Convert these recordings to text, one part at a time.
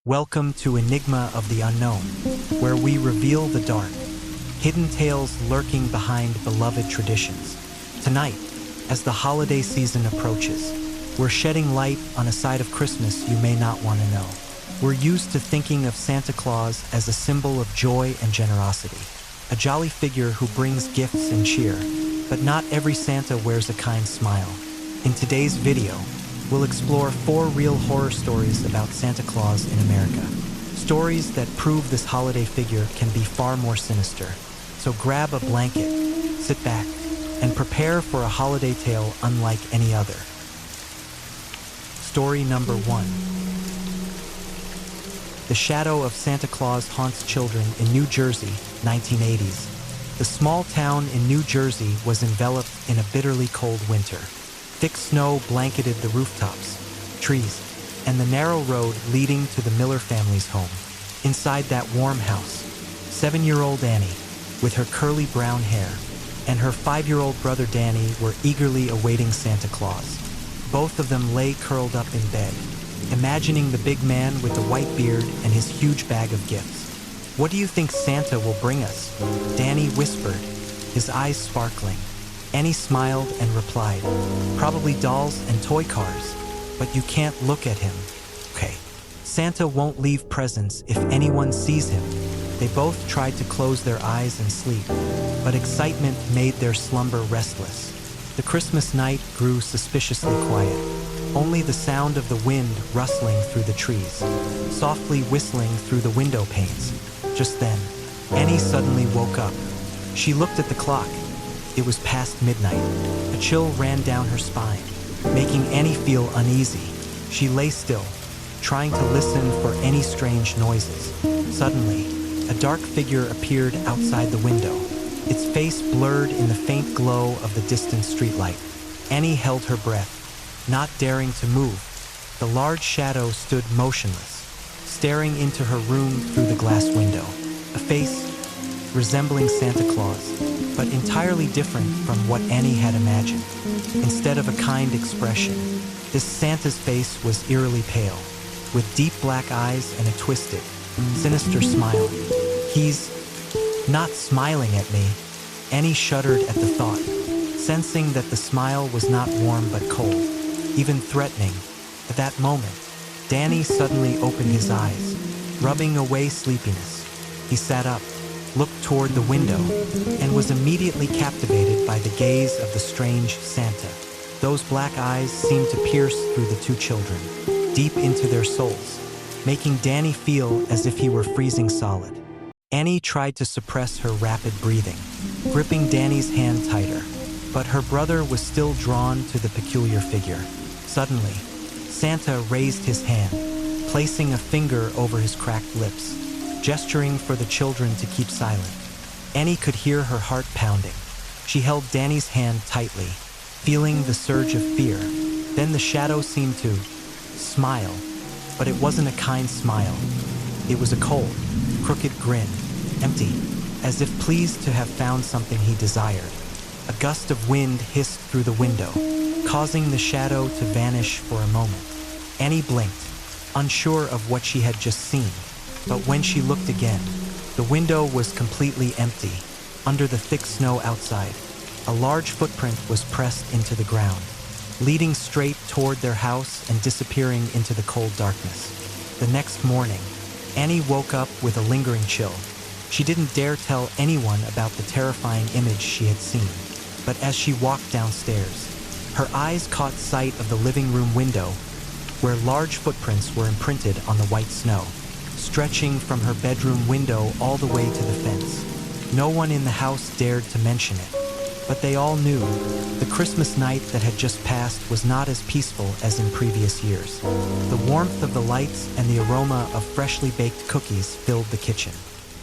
Welcome to Enigma of the Unknown, where we reveal the dark, hidden tales lurking behind beloved traditions. Tonight, as the holiday season approaches, we're shedding light on a side of Christmas you may not want to know. We're used to thinking of Santa Claus as a symbol of joy and generosity, a jolly figure who brings gifts and cheer, but not every Santa wears a kind smile. In today's video, we'll explore 4 real horror stories about Santa Claus in America. Stories that prove this holiday figure can be far more sinister. So grab a blanket, sit back, and prepare for a holiday tale unlike any other. Story number 1. The shadow of Santa Claus haunts children in New Jersey, 1980s. The small town in New Jersey was enveloped in a bitterly cold winter. Thick snow blanketed the rooftops, trees, and the narrow road leading to the Miller family's home. Inside that warm house, 7-year-old Annie, with her curly brown hair, and her 5-year-old brother Danny were eagerly awaiting Santa Claus. Both of them lay curled up in bed, imagining the big man with the white beard and his huge bag of gifts. "What do you think Santa will bring us?" Danny whispered, his eyes sparkling. Annie smiled and replied, "Probably dolls and toy cars, but you can't look at him." "Okay, Santa won't leave presents if anyone sees him." They both tried to close their eyes and sleep, but excitement made their slumber restless. The Christmas night grew suspiciously quiet, only the sound of the wind rustling through the trees, softly whistling through the window panes. Just then, Annie suddenly woke up. She looked at the clock. It was past midnight. A chill ran down her spine, making Annie feel uneasy. She lay still, trying to listen for any strange noises. Suddenly, a dark figure appeared outside the window, its face blurred in the faint glow of the distant streetlight. Annie held her breath, not daring to move. The large shadow stood motionless, staring into her room through the glass window. A face resembling Santa Claus, but entirely different from what Annie had imagined. Instead of a kind expression, this Santa's face was eerily pale, with deep black eyes and a twisted, sinister smile. "He's not smiling at me." Annie shuddered at the thought, sensing that the smile was not warm but cold, even threatening. At that moment, Danny suddenly opened his eyes, rubbing away sleepiness. He sat up, looked toward the window, and was immediately captivated by the gaze of the strange Santa. Those black eyes seemed to pierce through the 2 children, deep into their souls, making Danny feel as if he were freezing solid. Annie tried to suppress her rapid breathing, gripping Danny's hand tighter, but her brother was still drawn to the peculiar figure. Suddenly, Santa raised his hand, placing a finger over his cracked lips, gesturing for the children to keep silent. Annie could hear her heart pounding. She held Danny's hand tightly, feeling the surge of fear. Then the shadow seemed to smile, but it wasn't a kind smile. It was a cold, crooked grin, empty, as if pleased to have found something he desired. A gust of wind hissed through the window, causing the shadow to vanish for a moment. Annie blinked, unsure of what she had just seen. But when she looked again, the window was completely empty. Under the thick snow outside, a large footprint was pressed into the ground, leading straight toward their house and disappearing into the cold darkness. The next morning, Annie woke up with a lingering chill. She didn't dare tell anyone about the terrifying image she had seen. But as she walked downstairs, her eyes caught sight of the living room window, where large footprints were imprinted on the white snow, stretching from her bedroom window all the way to the fence. No one in the house dared to mention it, but they all knew the Christmas night that had just passed was not as peaceful as in previous years. The warmth of the lights and the aroma of freshly baked cookies filled the kitchen,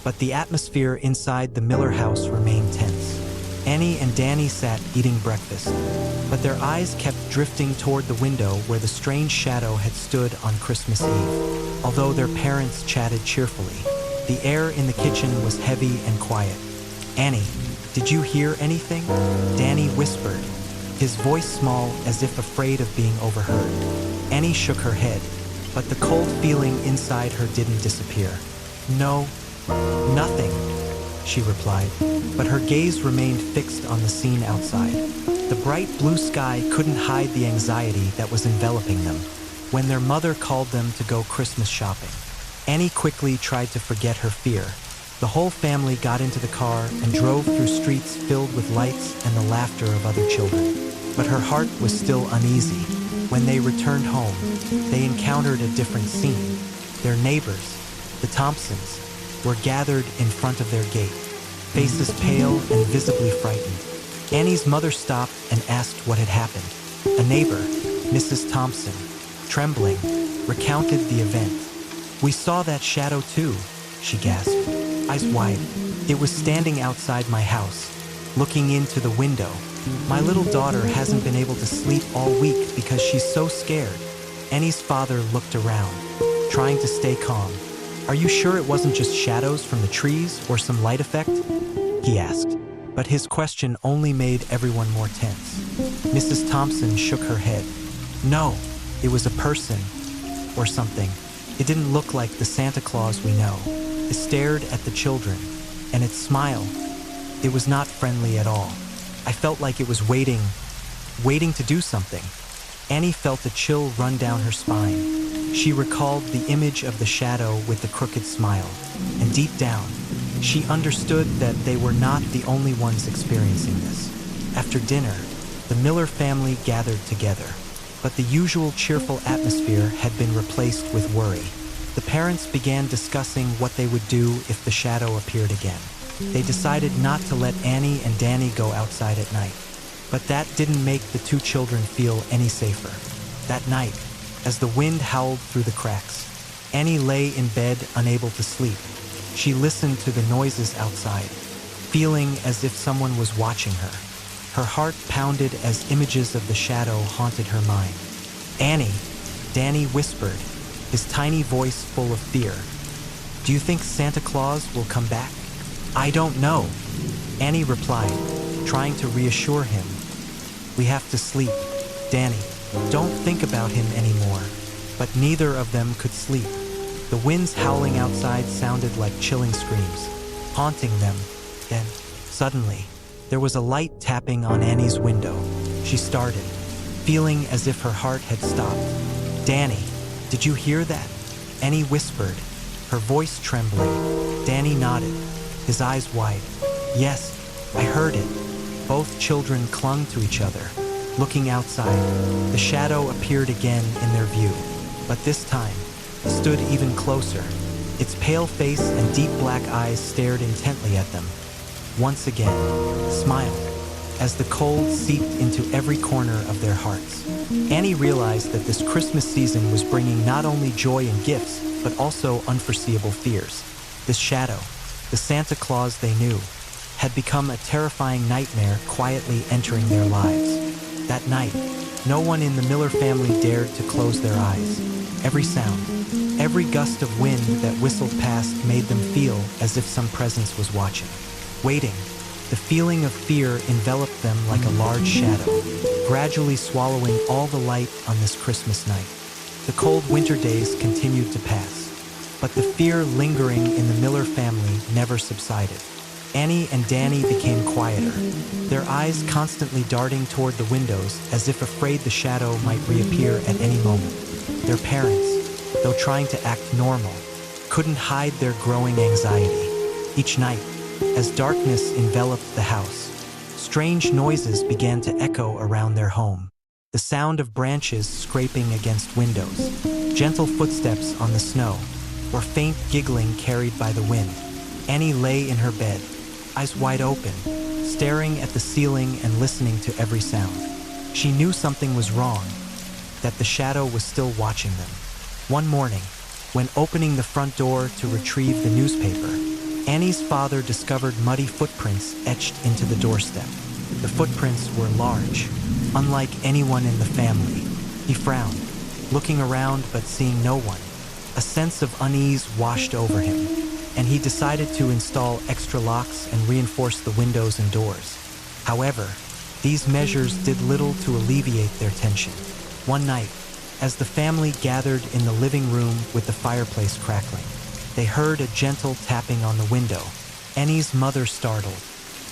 but the atmosphere inside the Miller house remained tense. Annie and Danny sat eating breakfast, but their eyes kept drifting toward the window where the strange shadow had stood on Christmas Eve. Although their parents chatted cheerfully, the air in the kitchen was heavy and quiet. "Annie, did you hear anything?" Danny whispered, his voice small as if afraid of being overheard. Annie shook her head, but the cold feeling inside her didn't disappear. "No, nothing," she replied, but her gaze remained fixed on the scene outside. The bright blue sky couldn't hide the anxiety that was enveloping them. When their mother called them to go Christmas shopping, Annie quickly tried to forget her fear. The whole family got into the car and drove through streets filled with lights and the laughter of other children. But her heart was still uneasy. When they returned home, they encountered a different scene. Their neighbors, the Thompsons, were gathered in front of their gate, faces pale and visibly frightened. Annie's mother stopped and asked what had happened. A neighbor, Mrs. Thompson, trembling, recounted the event. "We saw that shadow too," she gasped, eyes wide. "It was standing outside my house, looking into the window. My little daughter hasn't been able to sleep all week because she's so scared." Annie's father looked around, trying to stay calm. "Are you sure it wasn't just shadows from the trees or some light effect?" he asked. But his question only made everyone more tense. Mrs. Thompson shook her head. "No, it was a person or something. It didn't look like the Santa Claus we know." It stared at the children, and its smile, it was not friendly at all. "I felt like it was waiting to do something." Annie felt a chill run down her spine. She recalled the image of the shadow with the crooked smile, and deep down, she understood that they were not the only ones experiencing this. After dinner, the Miller family gathered together, but the usual cheerful atmosphere had been replaced with worry. The parents began discussing what they would do if the shadow appeared again. They decided not to let Annie and Danny go outside at night, but that didn't make the two children feel any safer. That night, as the wind howled through the cracks, Annie lay in bed unable to sleep. She listened to the noises outside, feeling as if someone was watching her. Her heart pounded as images of the shadow haunted her mind. "Annie," Danny whispered, his tiny voice full of fear. "Do you think Santa Claus will come back?" "I don't know," Annie replied, trying to reassure him. "We have to sleep, Danny. Don't think about him anymore." But neither of them could sleep. The winds howling outside sounded like chilling screams, haunting them. Then, suddenly, there was a light tapping on Annie's window. She started, feeling as if her heart had stopped. "Danny, did you hear that?" Annie whispered, her voice trembling. Danny nodded, his eyes wide. "Yes, I heard it." Both children clung to each other, looking outside. The shadow appeared again in their view, but this time, stood even closer. Its pale face and deep black eyes stared intently at them. Once again, smiled, as the cold seeped into every corner of their hearts. Annie realized that this Christmas season was bringing not only joy and gifts, but also unforeseeable fears. This shadow, the Santa Claus they knew, had become a terrifying nightmare quietly entering their lives. That night, no one in the Miller family dared to close their eyes. Every sound, every gust of wind that whistled past made them feel as if some presence was watching, waiting. The feeling of fear enveloped them like a large shadow, gradually swallowing all the light on this Christmas night. The cold winter days continued to pass, but the fear lingering in the Miller family never subsided. Annie and Danny became quieter, their eyes constantly darting toward the windows as if afraid the shadow might reappear at any moment. Their parents, though trying to act normal, couldn't hide their growing anxiety. Each night, as darkness enveloped the house, strange noises began to echo around their home. The sound of branches scraping against windows, gentle footsteps on the snow, or faint giggling carried by the wind. Annie lay in her bed, eyes wide open, staring at the ceiling and listening to every sound. She knew something was wrong, that the shadow was still watching them. One morning, when opening the front door to retrieve the newspaper, Annie's father discovered muddy footprints etched into the doorstep. The footprints were large, unlike anyone in the family. He frowned, looking around but seeing no one. A sense of unease washed over him, and he decided to install extra locks and reinforce the windows and doors. However, these measures did little to alleviate their tension. One night, As the family gathered in the living room with the fireplace crackling, they heard a gentle tapping on the window. Annie's mother startled.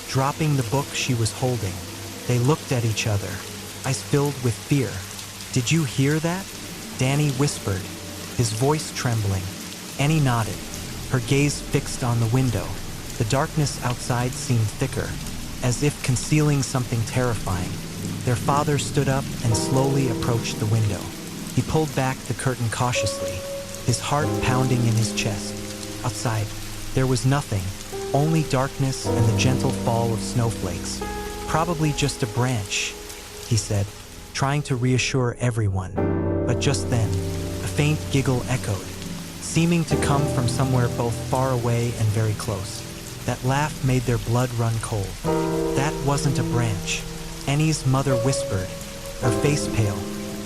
Dropping the book she was holding, they looked at each other, eyes filled with fear. "Did you hear that?" Danny whispered, his voice trembling. Annie nodded, her gaze fixed on the window. The darkness outside seemed thicker, as if concealing something terrifying. Their father stood up and slowly approached the window. He pulled back the curtain cautiously, his heart pounding in his chest. Outside, there was nothing, only darkness and the gentle fall of snowflakes. "Probably just a branch," he said, trying to reassure everyone. But just then, a faint giggle echoed, seeming to come from somewhere both far away and very close. That laugh made their blood run cold. "That wasn't a branch," Annie's mother whispered, her face pale.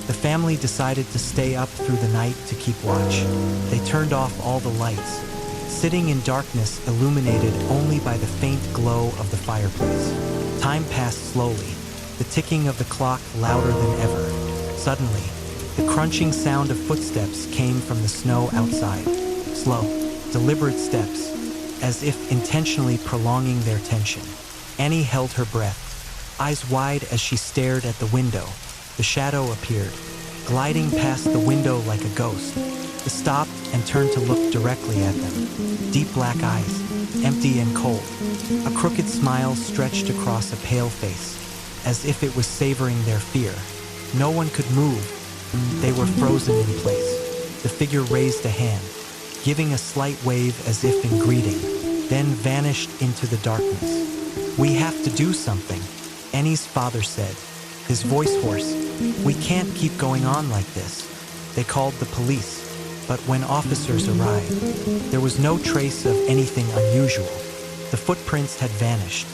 The family decided to stay up through the night to keep watch. They turned off all the lights, sitting in darkness illuminated only by the faint glow of the fireplace. Time passed slowly, the ticking of the clock louder than ever. Suddenly, the crunching sound of footsteps came from the snow outside. Slow, deliberate steps, as if intentionally prolonging their tension. Annie held her breath, eyes wide as she stared at the window. The shadow appeared, gliding past the window like a ghost. It stopped and turned to look directly at them. Deep black eyes, empty and cold. A crooked smile stretched across a pale face, as if it was savoring their fear. No one could move. They were frozen in place. The figure raised a hand, giving a slight wave as if in greeting, then vanished into the darkness. "We have to do something," Annie's father said, his voice hoarse. "We can't keep going on like this." They called the police, but when officers arrived, there was no trace of anything unusual. The footprints had vanished.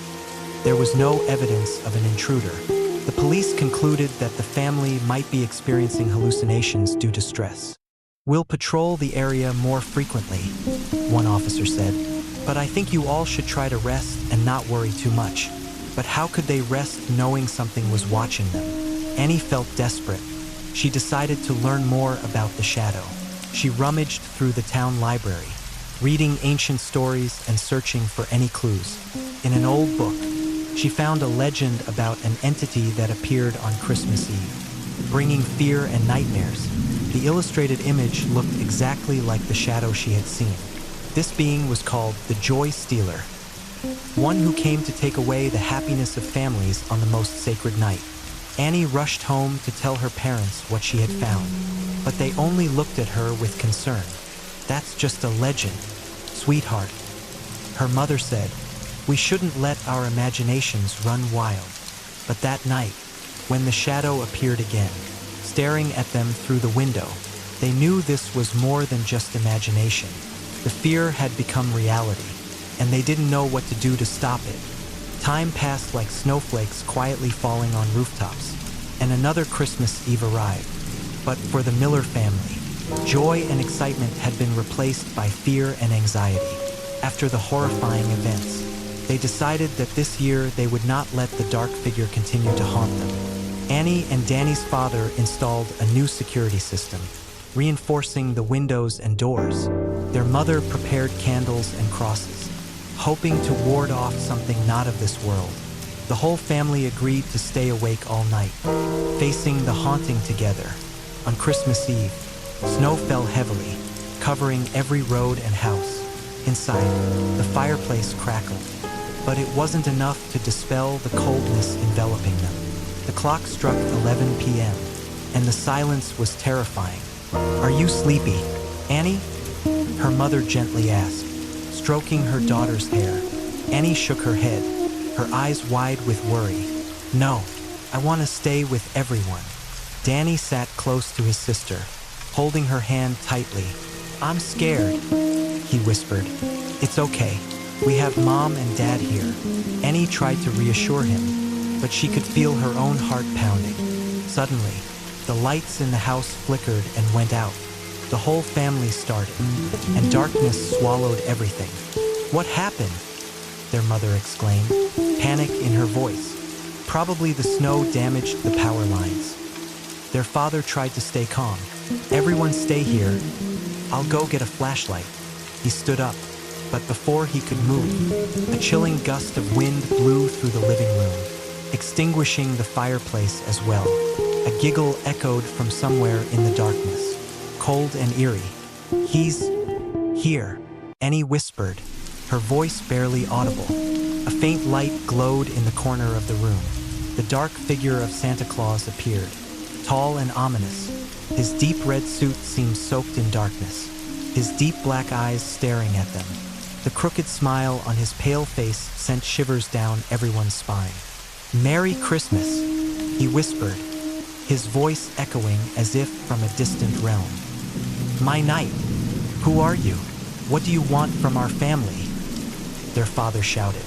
There was no evidence of an intruder. The police concluded that the family might be experiencing hallucinations due to stress. "We'll patrol the area more frequently," one officer said, "but I think you all should try to rest and not worry too much." But how could they rest knowing something was watching them? Annie felt desperate. She decided to learn more about the shadow. She rummaged through the town library, reading ancient stories and searching for any clues. In an old book, she found a legend about an entity that appeared on Christmas Eve, bringing fear and nightmares. The illustrated image looked exactly like the shadow she had seen. This being was called the Joy Stealer, one who came to take away the happiness of families on the most sacred night. Annie rushed home to tell her parents what she had found, but they only looked at her with concern. "That's just a legend, sweetheart," her mother said. "We shouldn't let our imaginations run wild." But that night, when the shadow appeared again, staring at them through the window, they knew this was more than just imagination. The fear had become reality, and they didn't know what to do to stop it. Time passed like snowflakes quietly falling on rooftops, and another Christmas Eve arrived. But for the Miller family, joy and excitement had been replaced by fear and anxiety. After the horrifying events, they decided that this year they would not let the dark figure continue to haunt them. Annie and Danny's father installed a new security system, reinforcing the windows and doors. Their mother prepared candles and crosses, hoping to ward off something not of this world. The whole family agreed to stay awake all night, facing the haunting together. On Christmas Eve, snow fell heavily, covering every road and house. Inside, the fireplace crackled, but it wasn't enough to dispel the coldness enveloping them. The clock struck 11 p.m., and the silence was terrifying. "Are you sleepy, Annie?" her mother gently asked, stroking her daughter's hair. Annie shook her head, her eyes wide with worry. "No, I want to stay with everyone." Danny sat close to his sister, holding her hand tightly. "I'm scared," he whispered. "It's okay. We have Mom and Dad here." Annie tried to reassure him, but she could feel her own heart pounding. Suddenly, the lights in the house flickered and went out. The whole family started, and darkness swallowed everything. "What happened?" their mother exclaimed, panic in her voice. "Probably the snow damaged the power lines." Their father tried to stay calm. "Everyone stay here. I'll go get a flashlight." He stood up, but before he could move, a chilling gust of wind blew through the living room, extinguishing the fireplace as well. A giggle echoed from somewhere in the darkness, cold and eerie. "He's here," Annie whispered, her voice barely audible. A faint light glowed in the corner of the room. The dark figure of Santa Claus appeared, tall and ominous. His deep red suit seemed soaked in darkness, his deep black eyes staring at them. The crooked smile on his pale face sent shivers down everyone's spine. "Merry Christmas," he whispered, his voice echoing as if from a distant realm. "My knight, who are you? What do you want from our family?" Their father shouted,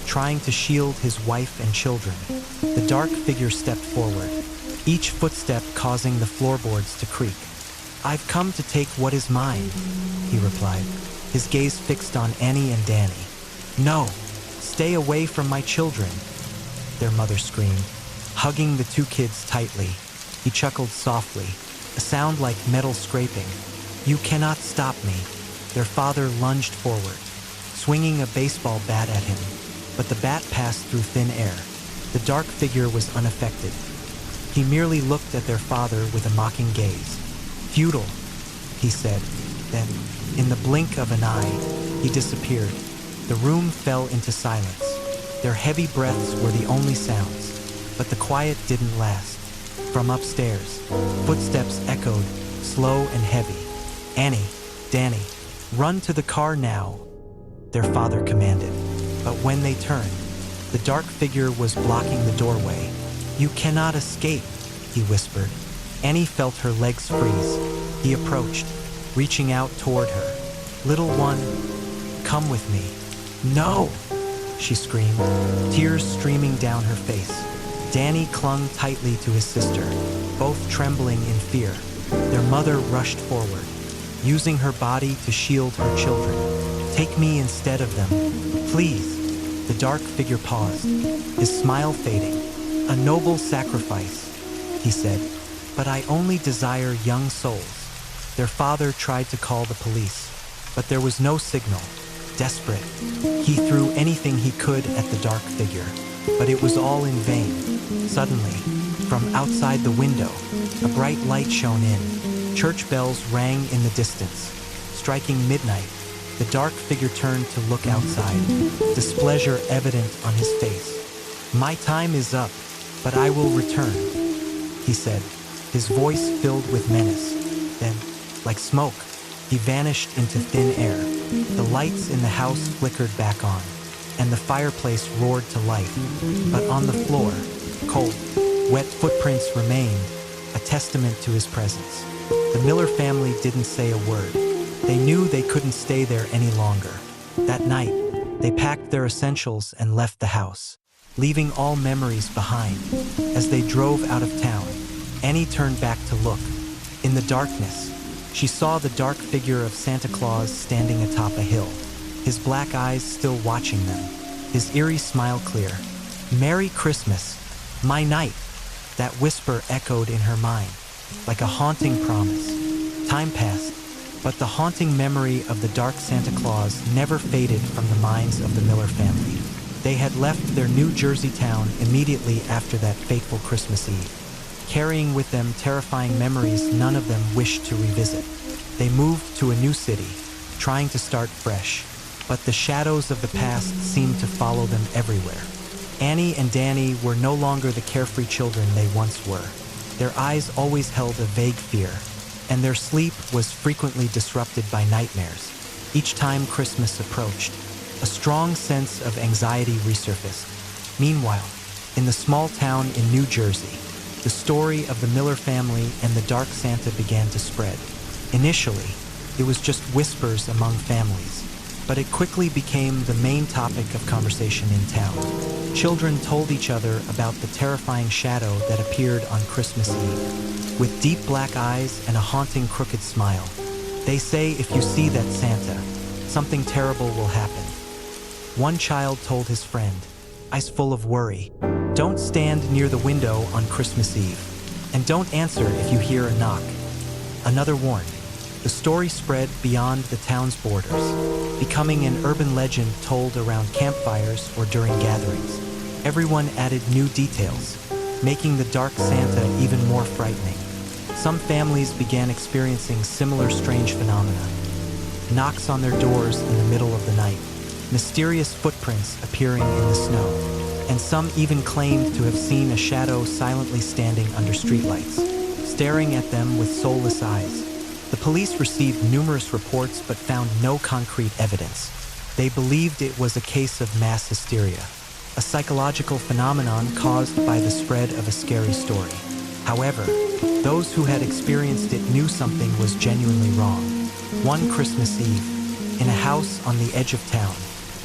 trying to shield his wife and children. The dark figure stepped forward, each footstep causing the floorboards to creak. "I've come to take what is mine," he replied, his gaze fixed on Annie and Danny. "No, stay away from my children," their mother screamed, hugging the two kids tightly. He chuckled softly, a sound like metal scraping. "You cannot stop me." Their father lunged forward, swinging a baseball bat at him, but the bat passed through thin air. The dark figure was unaffected. He merely looked at their father with a mocking gaze. "Futile," he said. Then, in the blink of an eye, he disappeared. The room fell into silence. Their heavy breaths were the only sounds, but the quiet didn't last. From upstairs, footsteps echoed, slow and heavy. "Annie, Danny, run to the car now," their father commanded. But when they turned, the dark figure was blocking the doorway. "You cannot escape," he whispered. Annie felt her legs freeze. He approached, reaching out toward her. "Little one, come with me." "No!" she screamed, tears streaming down her face. Danny clung tightly to his sister, both trembling in fear. Their mother rushed forward, using her body to shield her children. "Take me instead of them, please." The dark figure paused, his smile fading. "A noble sacrifice," he said, "but I only desire young souls." Their father tried to call the police, but there was no signal. Desperate, he threw anything he could at the dark figure, but it was all in vain. Suddenly, from outside the window, a bright light shone in. Church bells rang in the distance. Striking midnight, the dark figure turned to look outside, displeasure evident on his face. "My time is up, but I will return," he said, his voice filled with menace. Then, like smoke, he vanished into thin air. The lights in the house flickered back on, and the fireplace roared to life. But on the floor, cold, wet footprints remained, a testament to his presence. The Miller family didn't say a word. They knew they couldn't stay there any longer. That night, they packed their essentials and left the house, leaving all memories behind. As they drove out of town, Annie turned back to look. In the darkness, she saw the dark figure of Santa Claus standing atop a hill, his black eyes still watching them, his eerie smile clear. "Merry Christmas, my knight," that whisper echoed in her mind, like a haunting promise. Time passed, but the haunting memory of the dark Santa Claus never faded from the minds of the Miller family. They had left their New Jersey town immediately after that fateful Christmas Eve, carrying with them terrifying memories none of them wished to revisit. They moved to a new city, trying to start fresh, but the shadows of the past seemed to follow them everywhere. Annie and Danny were no longer the carefree children they once were. Their eyes always held a vague fear, and their sleep was frequently disrupted by nightmares. Each time Christmas approached, a strong sense of anxiety resurfaced. Meanwhile, in the small town in New Jersey, the story of the Miller family and the Dark Santa began to spread. Initially, it was just whispers among families, but it quickly became the main topic of conversation in town. Children told each other about the terrifying shadow that appeared on Christmas Eve, with deep black eyes and a haunting crooked smile. They say if you see that Santa, something terrible will happen. One child told his friend, eyes full of worry, "Don't stand near the window on Christmas Eve. And don't answer if you hear a knock. Another warning. The story spread beyond the town's borders, becoming an urban legend told around campfires or during gatherings. Everyone added new details, making the Dark Santa even more frightening. Some families began experiencing similar strange phenomena. Knocks on their doors in the middle of the night, mysterious footprints appearing in the snow, and some even claimed to have seen a shadow silently standing under streetlights, staring at them with soulless eyes. The police received numerous reports but found no concrete evidence. They believed it was a case of mass hysteria, a psychological phenomenon caused by the spread of a scary story. However, those who had experienced it knew something was genuinely wrong. One Christmas Eve, in a house on the edge of town,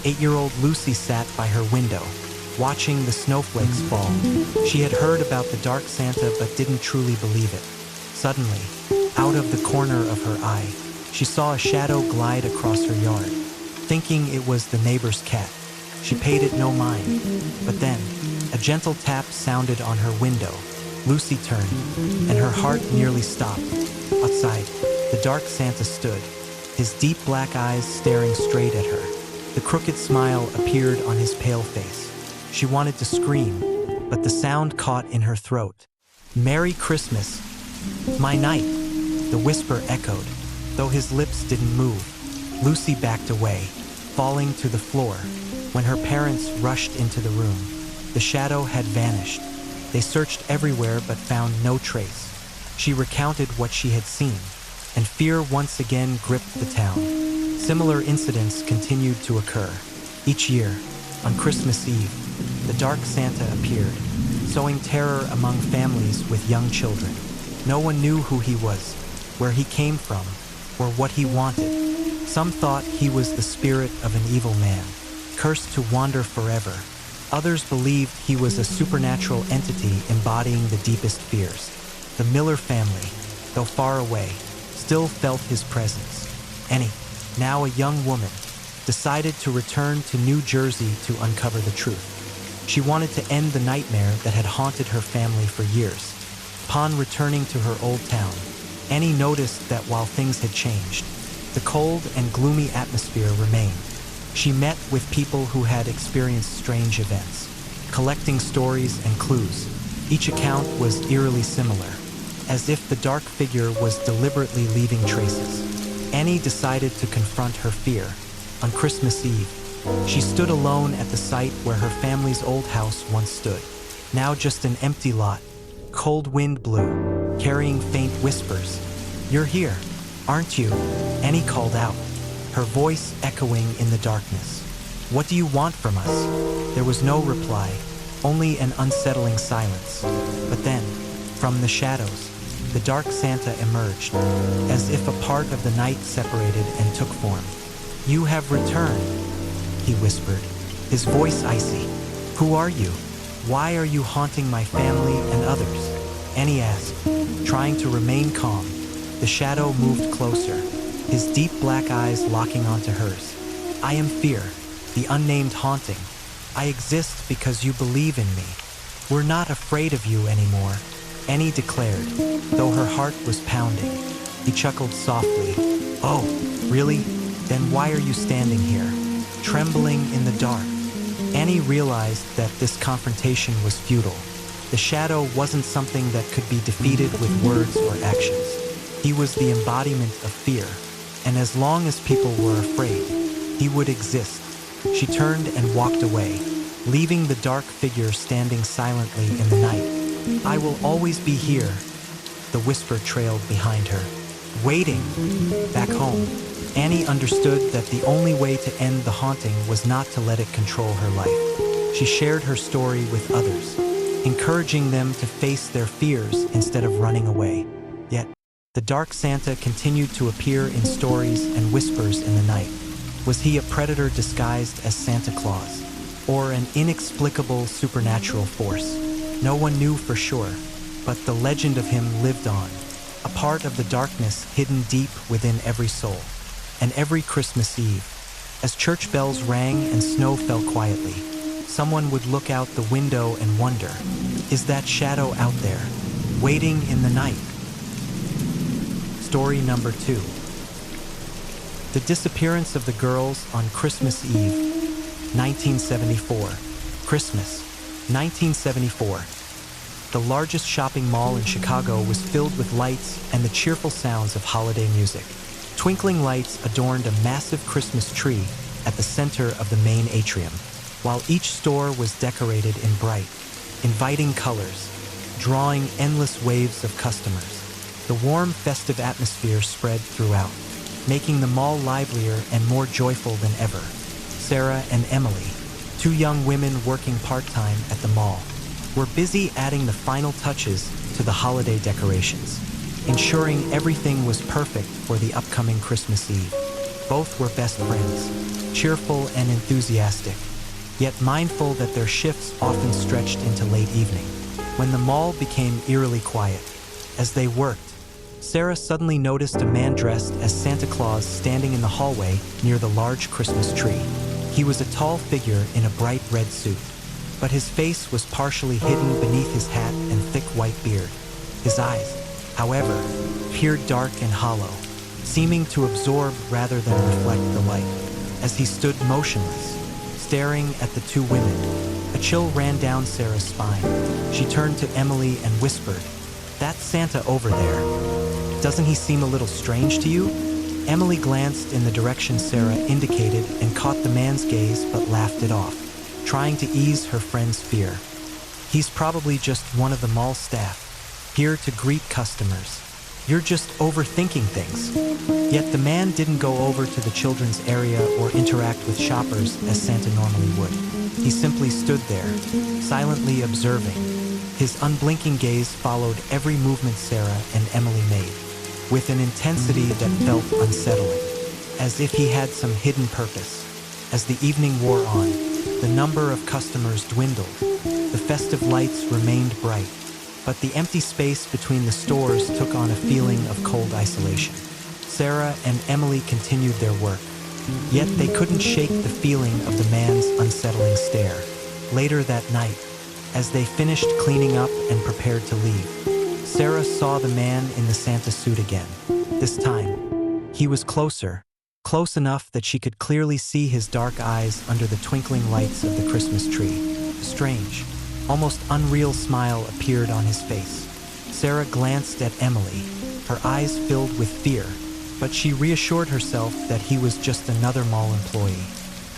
8-year-old Lucy sat by her window, watching the snowflakes fall. She had heard about the Dark Santa but didn't truly believe it. Suddenly, out of the corner of her eye, she saw a shadow glide across her yard. Thinking it was the neighbor's cat, she paid it no mind. But then, a gentle tap sounded on her window. Lucy turned, and her heart nearly stopped. Outside, the Dark Santa stood, his deep black eyes staring straight at her. The crooked smile appeared on his pale face. She wanted to scream, but the sound caught in her throat. "Merry Christmas, my knight," the whisper echoed. Though his lips didn't move, Lucy backed away, falling to the floor. When her parents rushed into the room, the shadow had vanished. They searched everywhere but found no trace. She recounted what she had seen, and fear once again gripped the town. Similar incidents continued to occur. Each year, on Christmas Eve, the Dark Santa appeared, sowing terror among families with young children. No one knew who he was, where he came from, or what he wanted. Some thought he was the spirit of an evil man, cursed to wander forever. Others believed he was a supernatural entity embodying the deepest fears. The Miller family, though far away, still felt his presence. Annie, now a young woman, decided to return to New Jersey to uncover the truth. She wanted to end the nightmare that had haunted her family for years. Upon returning to her old town, Annie noticed that while things had changed, the cold and gloomy atmosphere remained. She met with people who had experienced strange events, collecting stories and clues. Each account was eerily similar, as if the dark figure was deliberately leaving traces. Annie decided to confront her fear. On Christmas Eve, she stood alone at the site where her family's old house once stood. Now just an empty lot. Cold wind blew, carrying faint whispers. "You're here, aren't you?" Annie called out, her voice echoing in the darkness. "What do you want from us?" There was no reply, only an unsettling silence. But then, from the shadows, the Dark Santa emerged, as if a part of the night separated and took form. "You have returned," he whispered, his voice icy. "Who are you? Why are you haunting my family and others?" Annie asked, trying to remain calm. The shadow moved closer, his deep black eyes locking onto hers. "I am fear, the unnamed haunting. I exist because you believe in me. We're not afraid of you anymore," Annie declared, though her heart was pounding. He chuckled softly. "Oh, really? Then why are you standing here, trembling in the dark?" Annie realized that this confrontation was futile. The shadow wasn't something that could be defeated with words or actions. He was the embodiment of fear, and as long as people were afraid, he would exist. She turned and walked away, leaving the dark figure standing silently in the night. "I will always be here," the whisper trailed behind her. Waiting. Back home, Annie understood that the only way to end the haunting was not to let it control her life. She shared her story with others, encouraging them to face their fears instead of running away. Yet, the Dark Santa continued to appear in stories and whispers in the night. Was he a predator disguised as Santa Claus, or an inexplicable supernatural force? No one knew for sure, but the legend of him lived on, a part of the darkness hidden deep within every soul. And every Christmas Eve, as church bells rang and snow fell quietly, someone would look out the window and wonder, is that shadow out there, Waiting in the Night. Story number 2. The disappearance of the girls on Christmas Eve, 1974. Christmas, 1974. The largest shopping mall in Chicago was filled with lights and the cheerful sounds of holiday music. Twinkling lights adorned a massive Christmas tree at the center of the main atrium, while each store was decorated in bright, inviting colors, drawing endless waves of customers. The warm, festive atmosphere spread throughout, making the mall livelier and more joyful than ever. Sarah and Emily, two young women working part-time at the mall, were busy adding the final touches to the holiday decorations, ensuring everything was perfect for the upcoming Christmas Eve. Both were best friends, cheerful and enthusiastic, yet mindful that their shifts often stretched into late evening. When the mall became eerily quiet, as they worked, Sarah suddenly noticed a man dressed as Santa Claus standing in the hallway near the large Christmas tree. He was a tall figure in a bright red suit, but his face was partially hidden beneath his hat and thick white beard. His eyes, however, appeared dark and hollow, seeming to absorb rather than reflect the light. As he stood motionless, staring at the two women, a chill ran down Sarah's spine. She turned to Emily and whispered, "That's Santa over there. Doesn't he seem a little strange to you?" Emily glanced in the direction Sarah indicated and caught the man's gaze but laughed it off, trying to ease her friend's fear. "He's probably just one of the mall staff, here to greet customers. You're just overthinking things." Yet the man didn't go over to the children's area or interact with shoppers as Santa normally would. He simply stood there, silently observing. His unblinking gaze followed every movement Sarah and Emily made, with an intensity that felt unsettling, as if he had some hidden purpose. As the evening wore on, the number of customers dwindled. The festive lights remained bright, but the empty space between the stores took on a feeling of cold isolation. Sarah and Emily continued their work, yet they couldn't shake the feeling of the man's unsettling stare. Later that night, as they finished cleaning up and prepared to leave, Sarah saw the man in the Santa suit again. This time, he was closer, close enough that she could clearly see his dark eyes under the twinkling lights of the Christmas tree. A strange, almost unreal smile appeared on his face. Sarah glanced at Emily, her eyes filled with fear, but she reassured herself that he was just another mall employee.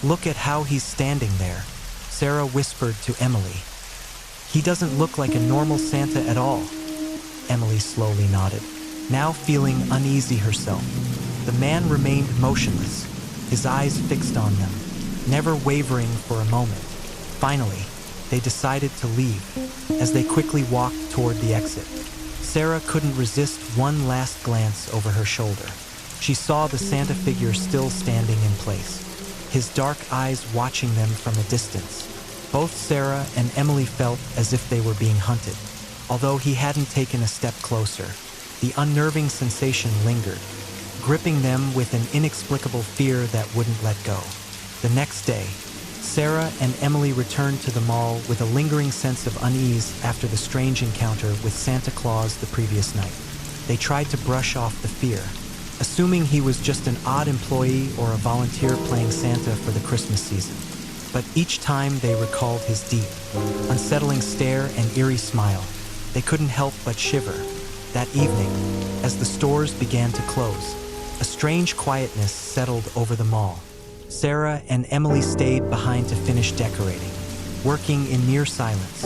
"Look at how he's standing there," Sarah whispered to Emily. "He doesn't look like a normal Santa at all." Emily slowly nodded, now feeling uneasy herself. The man remained motionless, his eyes fixed on them, never wavering for a moment. Finally, they decided to leave. As they quickly walked toward the exit, Sarah couldn't resist one last glance over her shoulder. She saw the Santa figure still standing in place, his dark eyes watching them from a distance. Both Sarah and Emily felt as if they were being hunted. Although he hadn't taken a step closer, the unnerving sensation lingered, gripping them with an inexplicable fear that wouldn't let go. The next day, Sarah and Emily returned to the mall with a lingering sense of unease after the strange encounter with Santa Claus the previous night. They tried to brush off the fear, assuming he was just an odd employee or a volunteer playing Santa for the Christmas season. But each time they recalled his deep, unsettling stare and eerie smile, they couldn't help but shiver. That evening, as the stores began to close, a strange quietness settled over the mall. Sarah and Emily stayed behind to finish decorating, working in near silence,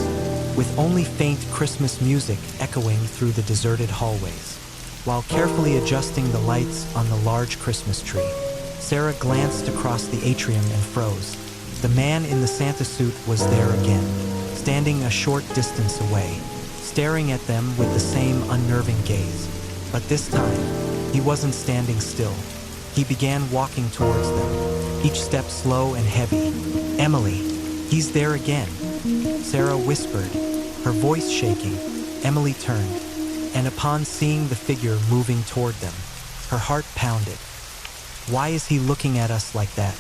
with only faint Christmas music echoing through the deserted hallways. While carefully adjusting the lights on the large Christmas tree, Sarah glanced across the atrium and froze. The man in the Santa suit was there again, standing a short distance away, staring at them with the same unnerving gaze. But this time, he wasn't standing still. He began walking towards them, each step slow and heavy. "Emily, he's there again," Sarah whispered, her voice shaking. Emily turned, and upon seeing the figure moving toward them, her heart pounded. "Why is he looking at us like that?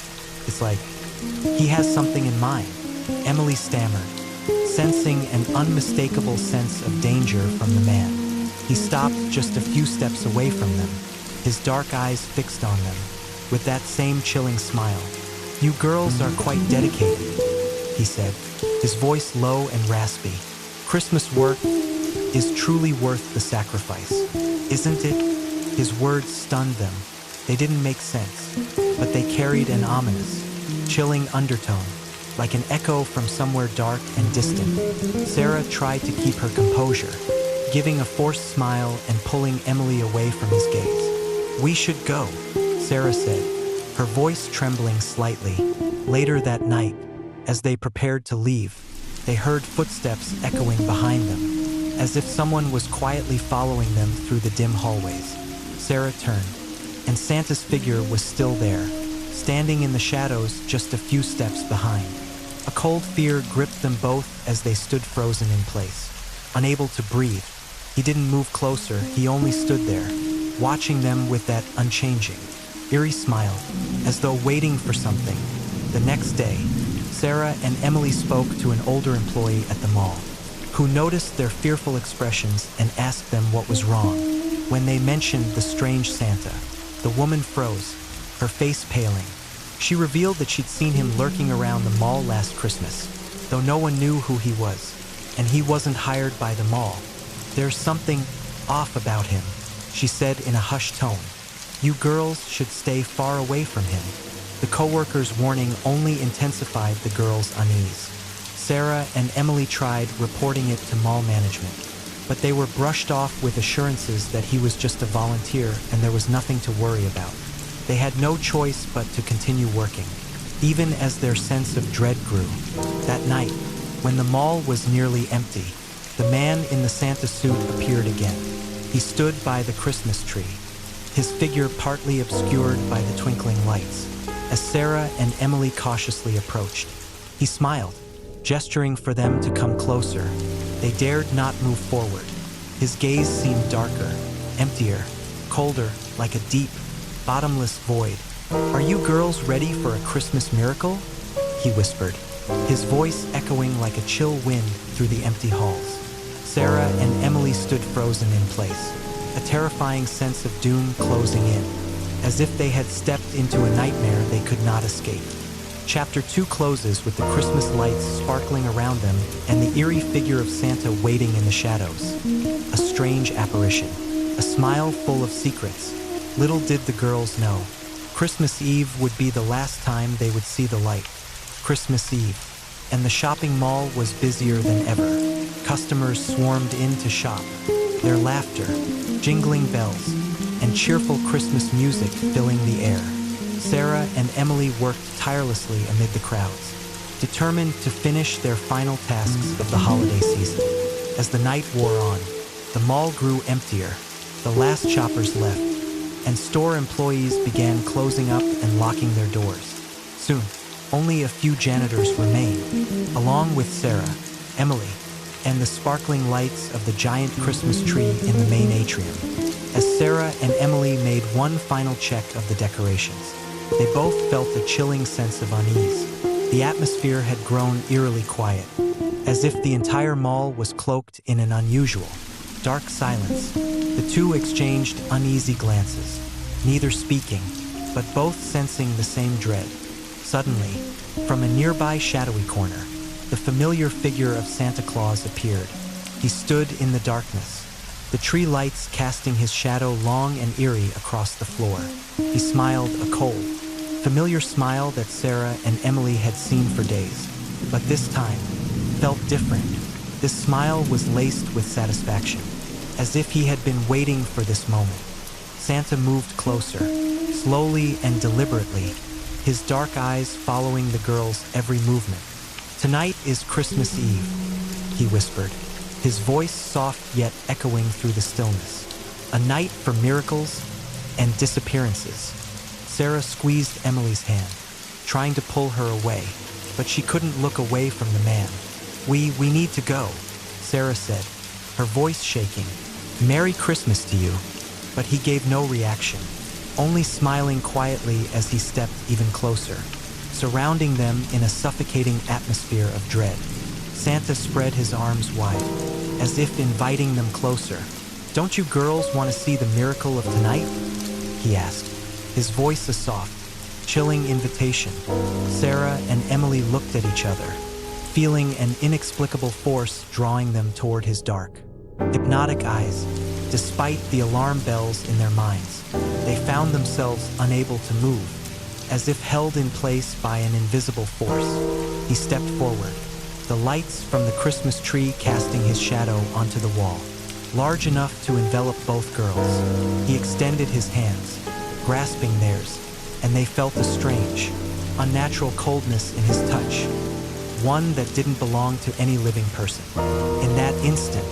It's like he has something in mind," Emily stammered, sensing an unmistakable sense of danger from the man. He stopped just a few steps away from them, his dark eyes fixed on them, with that same chilling smile. "You girls are quite dedicated," he said, his voice low and raspy. "Christmas work is truly worth the sacrifice, isn't it?" His words stunned them. They didn't make sense, but they carried an ominous, chilling undertone, like an echo from somewhere dark and distant. Sarah tried to keep her composure, giving a forced smile and pulling Emily away from his gaze. "We should go," Sarah said, her voice trembling slightly. Later that night, as they prepared to leave, they heard footsteps echoing behind them, as if someone was quietly following them through the dim hallways. Sarah turned, and Santa's figure was still there, standing in the shadows just a few steps behind. A cold fear gripped them both as they stood frozen in place, unable to breathe. He didn't move closer, he only stood there, watching them with that unchanging, eerie smile, as though waiting for something. The next day, Sarah and Emily spoke to an older employee at the mall, who noticed their fearful expressions and asked them what was wrong. When they mentioned the strange Santa, the woman froze, her face paling. She revealed that she'd seen him lurking around the mall last Christmas, though no one knew who he was, and he wasn't hired by the mall. "There's something off about him," she said in a hushed tone. "You girls should stay far away from him." The co-workers' warning only intensified the girls' unease. Sarah and Emily tried reporting it to mall management, but they were brushed off with assurances that he was just a volunteer and there was nothing to worry about. They had no choice but to continue working, even as their sense of dread grew. That night, when the mall was nearly empty, the man in the Santa suit appeared again. He stood by the Christmas tree, his figure partly obscured by the twinkling lights, as Sarah and Emily cautiously approached. He smiled, gesturing for them to come closer. They dared not move forward. His gaze seemed darker, emptier, colder, like a deep, bottomless void. "Are you girls ready for a Christmas miracle?" he whispered, his voice echoing like a chill wind through the empty halls. Sarah and Emily stood frozen in place, a terrifying sense of doom closing in, as if they had stepped into a nightmare they could not escape. Chapter 2 closes with the Christmas lights sparkling around them and the eerie figure of Santa waiting in the shadows. A strange apparition, a smile full of secrets. Little did the girls know, Christmas Eve would be the last time they would see the light. Christmas Eve, and the shopping mall was busier than ever. Customers swarmed in to shop, their laughter, jingling bells, and cheerful Christmas music filling the air. Sarah and Emily worked tirelessly amid the crowds, determined to finish their final tasks of the holiday season. As the night wore on, the mall grew emptier, the last shoppers left, and store employees began closing up and locking their doors. Soon, only a few janitors remained, along with Sarah, Emily, and the sparkling lights of the giant Christmas tree in the main atrium. As Sarah and Emily made one final check of the decorations, they both felt a chilling sense of unease. The atmosphere had grown eerily quiet, as if the entire mall was cloaked in an unusual, dark silence. The two exchanged uneasy glances, neither speaking, but both sensing the same dread. Suddenly, from a nearby shadowy corner, the familiar figure of Santa Claus appeared. He stood in the darkness, the tree lights casting his shadow long and eerie across the floor. He smiled a cold, familiar smile that Sarah and Emily had seen for days, but this time felt different. This smile was laced with satisfaction, as if he had been waiting for this moment. Santa moved closer, slowly and deliberately, his dark eyes following the girls' every movement. "Tonight is Christmas Eve," he whispered, his voice soft yet echoing through the stillness. "A night for miracles and disappearances." Sarah squeezed Emily's hand, trying to pull her away, but she couldn't look away from the man. We need to go," Sarah said, her voice shaking. "Merry Christmas to you." But he gave no reaction, only smiling quietly as he stepped even closer, surrounding them in a suffocating atmosphere of dread. Santa spread his arms wide, as if inviting them closer. "Don't you girls want to see the miracle of tonight?" he asked, his voice a soft, chilling invitation. Sarah and Emily looked at each other, feeling an inexplicable force drawing them toward his dark, hypnotic eyes. Despite the alarm bells in their minds, they found themselves unable to move, as if held in place by an invisible force. He stepped forward, the lights from the Christmas tree casting his shadow onto the wall, large enough to envelop both girls. He extended his hands, grasping theirs, and they felt a strange, unnatural coldness in his touch, one that didn't belong to any living person. In that instant,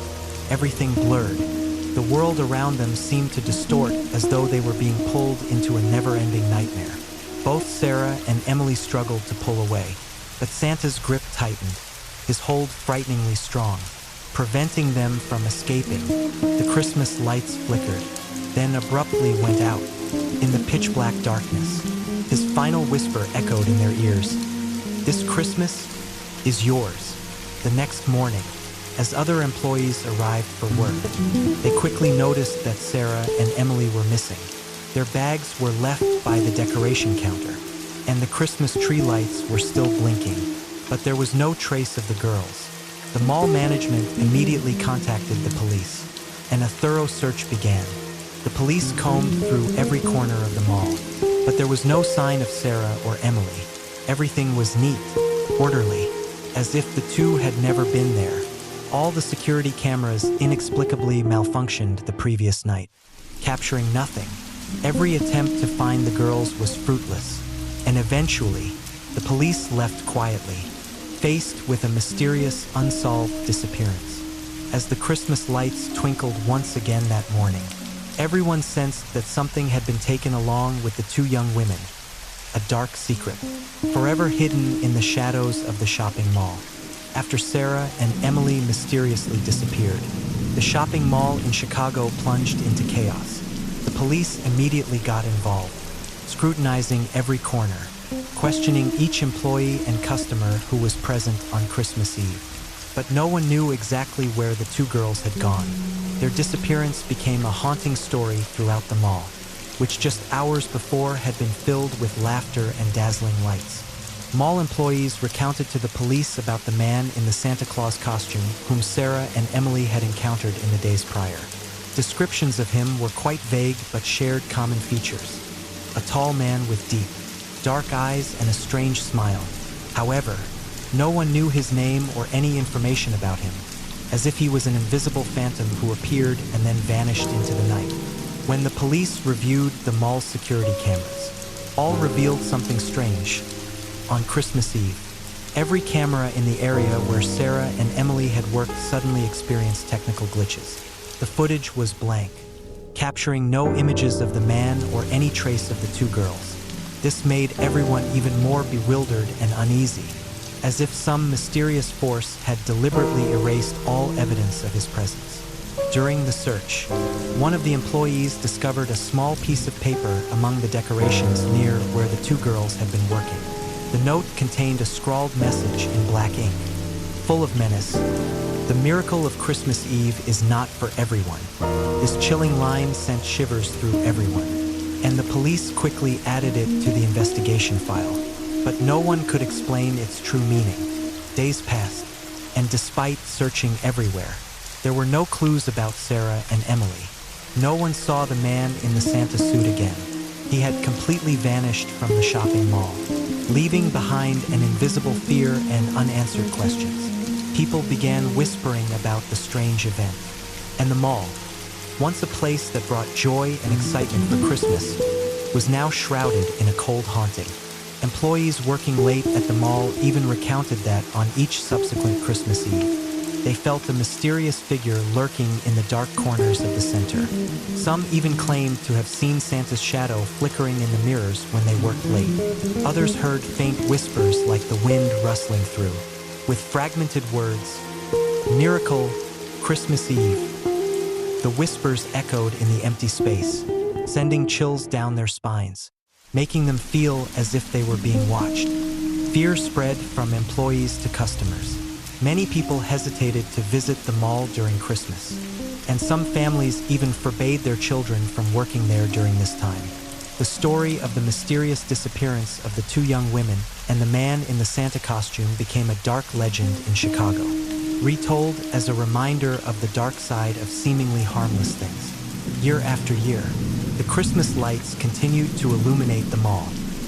everything blurred. The world around them seemed to distort as though they were being pulled into a never-ending nightmare. Both Sarah and Emily struggled to pull away, but Santa's grip tightened, his hold frighteningly strong, preventing them from escaping. The Christmas lights flickered, then abruptly went out. In the pitch-black darkness, his final whisper echoed in their ears. "This Christmas is yours." The next morning, as other employees arrived for work, they quickly noticed that Sarah and Emily were missing. Their bags were left by the decoration counter, and the Christmas tree lights were still blinking, but there was no trace of the girls. The mall management immediately contacted the police, and a thorough search began. The police combed through every corner of the mall, but there was no sign of Sarah or Emily. Everything was neat, orderly, as if the two had never been there. All the security cameras inexplicably malfunctioned the previous night, capturing nothing. Every attempt to find the girls was fruitless, and eventually, the police left quietly, faced with a mysterious, unsolved disappearance. As the Christmas lights twinkled once again that morning, everyone sensed that something had been taken along with the two young women, a dark secret, forever hidden in the shadows of the shopping mall. After Sarah and Emily mysteriously disappeared, the shopping mall in Chicago plunged into chaos. The police immediately got involved, scrutinizing every corner, questioning each employee and customer who was present on Christmas Eve. But no one knew exactly where the two girls had gone. Their disappearance became a haunting story throughout the mall, which just hours before had been filled with laughter and dazzling lights. Mall employees recounted to the police about the man in the Santa Claus costume whom Sarah and Emily had encountered in the days prior. Descriptions of him were quite vague but shared common features. A tall man with deep, dark eyes and a strange smile. However, no one knew his name or any information about him, as if he was an invisible phantom who appeared and then vanished into the night. When the police reviewed the mall's security cameras, all revealed something strange. On Christmas Eve, every camera in the area where Sarah and Emily had worked suddenly experienced technical glitches. The footage was blank, capturing no images of the man or any trace of the two girls. This made everyone even more bewildered and uneasy, as if some mysterious force had deliberately erased all evidence of his presence. During the search, one of the employees discovered a small piece of paper among the decorations near where the two girls had been working. The note contained a scrawled message in black ink, full of menace. "The miracle of Christmas Eve is not for everyone." This chilling line sent shivers through everyone, and the police quickly added it to the investigation file. But no one could explain its true meaning. Days passed, and despite searching everywhere, there were no clues about Sarah and Emily. No one saw the man in the Santa suit again. He had completely vanished from the shopping mall, leaving behind an invisible fear and unanswered questions. People began whispering about the strange event, and the mall, once a place that brought joy and excitement for Christmas, was now shrouded in a cold haunting. Employees working late at the mall even recounted that on each subsequent Christmas Eve, they felt a mysterious figure lurking in the dark corners of the center. Some even claimed to have seen Santa's shadow flickering in the mirrors when they worked late. Others heard faint whispers like the wind rustling through, with fragmented words, "Miracle, Christmas Eve." The whispers echoed in the empty space, sending chills down their spines, making them feel as if they were being watched. Fear spread from employees to customers, Many people hesitated to visit the mall during Christmas, and some families even forbade their children from working there during this time. The story of the mysterious disappearance of the two young women and the man in the Santa costume became a dark legend in Chicago, retold as a reminder of the dark side of seemingly harmless things. Year after year, the Christmas lights continued to illuminate the mall,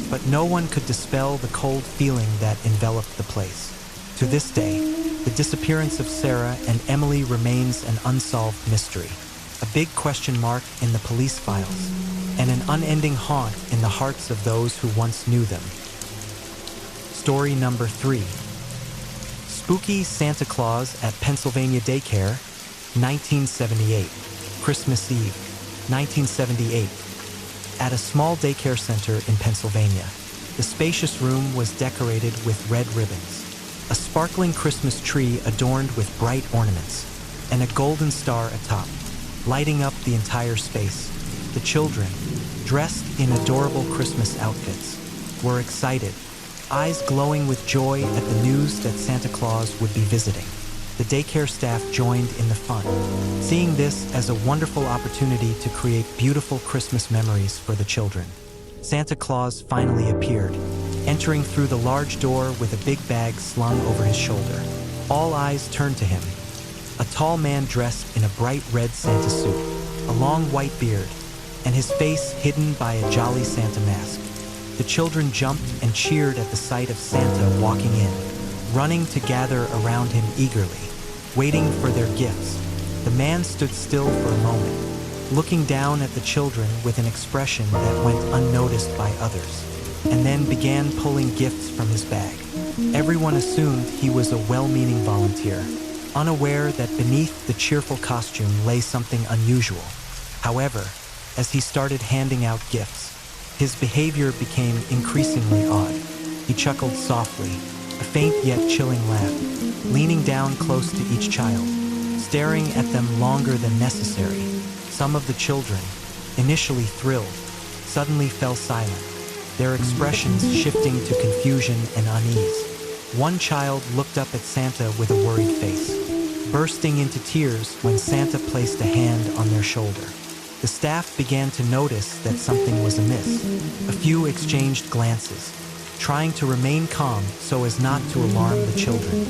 but no one could dispel the cold feeling that enveloped the place. To this day, the disappearance of Sarah and Emily remains an unsolved mystery, a big question mark in the police files, and an unending haunt in the hearts of those who once knew them. Story number 3. Spooky Santa Claus at Pennsylvania Daycare, 1978. Christmas Eve, 1978. At a small daycare center in Pennsylvania, the spacious room was decorated with red ribbons, a sparkling Christmas tree adorned with bright ornaments, and a golden star atop, lighting up the entire space. The children, dressed in adorable Christmas outfits, were excited, eyes glowing with joy at the news that Santa Claus would be visiting. The daycare staff joined in the fun, seeing this as a wonderful opportunity to create beautiful Christmas memories for the children. Santa Claus finally appeared, entering through the large door with a big bag slung over his shoulder. All eyes turned to him, a tall man dressed in a bright red Santa suit, a long white beard, and his face hidden by a jolly Santa mask. The children jumped and cheered at the sight of Santa walking in, running to gather around him eagerly, waiting for their gifts. The man stood still for a moment, looking down at the children with an expression that went unnoticed by others, and then began pulling gifts from his bag. Everyone assumed he was a well-meaning volunteer, unaware that beneath the cheerful costume lay something unusual. However, as he started handing out gifts, his behavior became increasingly odd. He chuckled softly, a faint yet chilling laugh, leaning down close to each child, staring at them longer than necessary. Some of the children, initially thrilled, suddenly fell silent, their expressions shifting to confusion and unease. One child looked up at Santa with a worried face, bursting into tears when Santa placed a hand on their shoulder. The staff began to notice that something was amiss. A few exchanged glances, trying to remain calm so as not to alarm the children.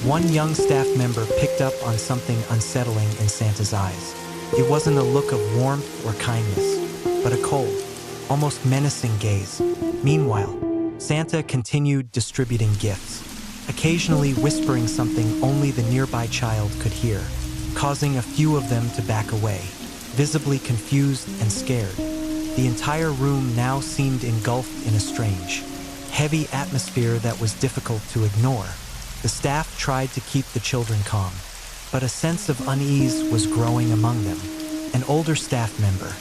One young staff member picked up on something unsettling in Santa's eyes. It wasn't a look of warmth or kindness, but a cold, almost menacing gaze. Meanwhile, Santa continued distributing gifts, occasionally whispering something only the nearby child could hear, causing a few of them to back away, visibly confused and scared. The entire room now seemed engulfed in a strange, heavy atmosphere that was difficult to ignore. The staff tried to keep the children calm, but a sense of unease was growing among them. An older staff member,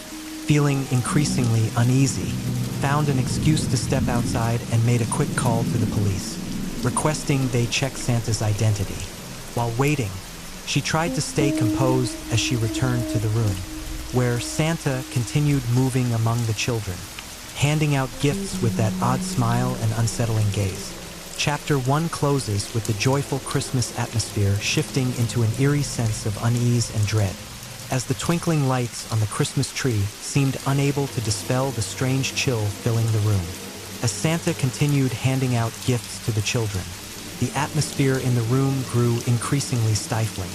feeling increasingly uneasy, found an excuse to step outside and made a quick call to the police, requesting they check Santa's identity. While waiting, she tried to stay composed as she returned to the room, where Santa continued moving among the children, handing out gifts with that odd smile and unsettling gaze. Chapter 1 closes with the joyful Christmas atmosphere shifting into an eerie sense of unease and dread, as the twinkling lights on the Christmas tree seemed unable to dispel the strange chill filling the room. As Santa continued handing out gifts to the children, the atmosphere in the room grew increasingly stifling.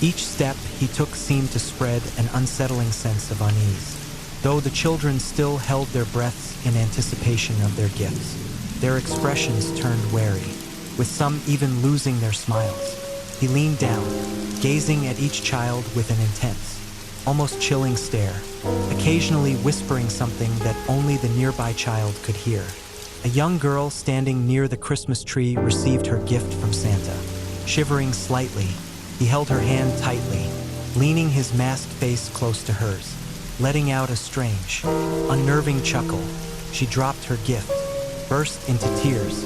Each step he took seemed to spread an unsettling sense of unease. Though the children still held their breaths in anticipation of their gifts, their expressions turned wary, with some even losing their smiles. He leaned down, gazing at each child with an intense, almost chilling stare, occasionally whispering something that only the nearby child could hear. A young girl standing near the Christmas tree received her gift from Santa. Shivering slightly, he held her hand tightly, leaning his masked face close to hers. Letting out a strange, unnerving chuckle, she dropped her gift, burst into tears,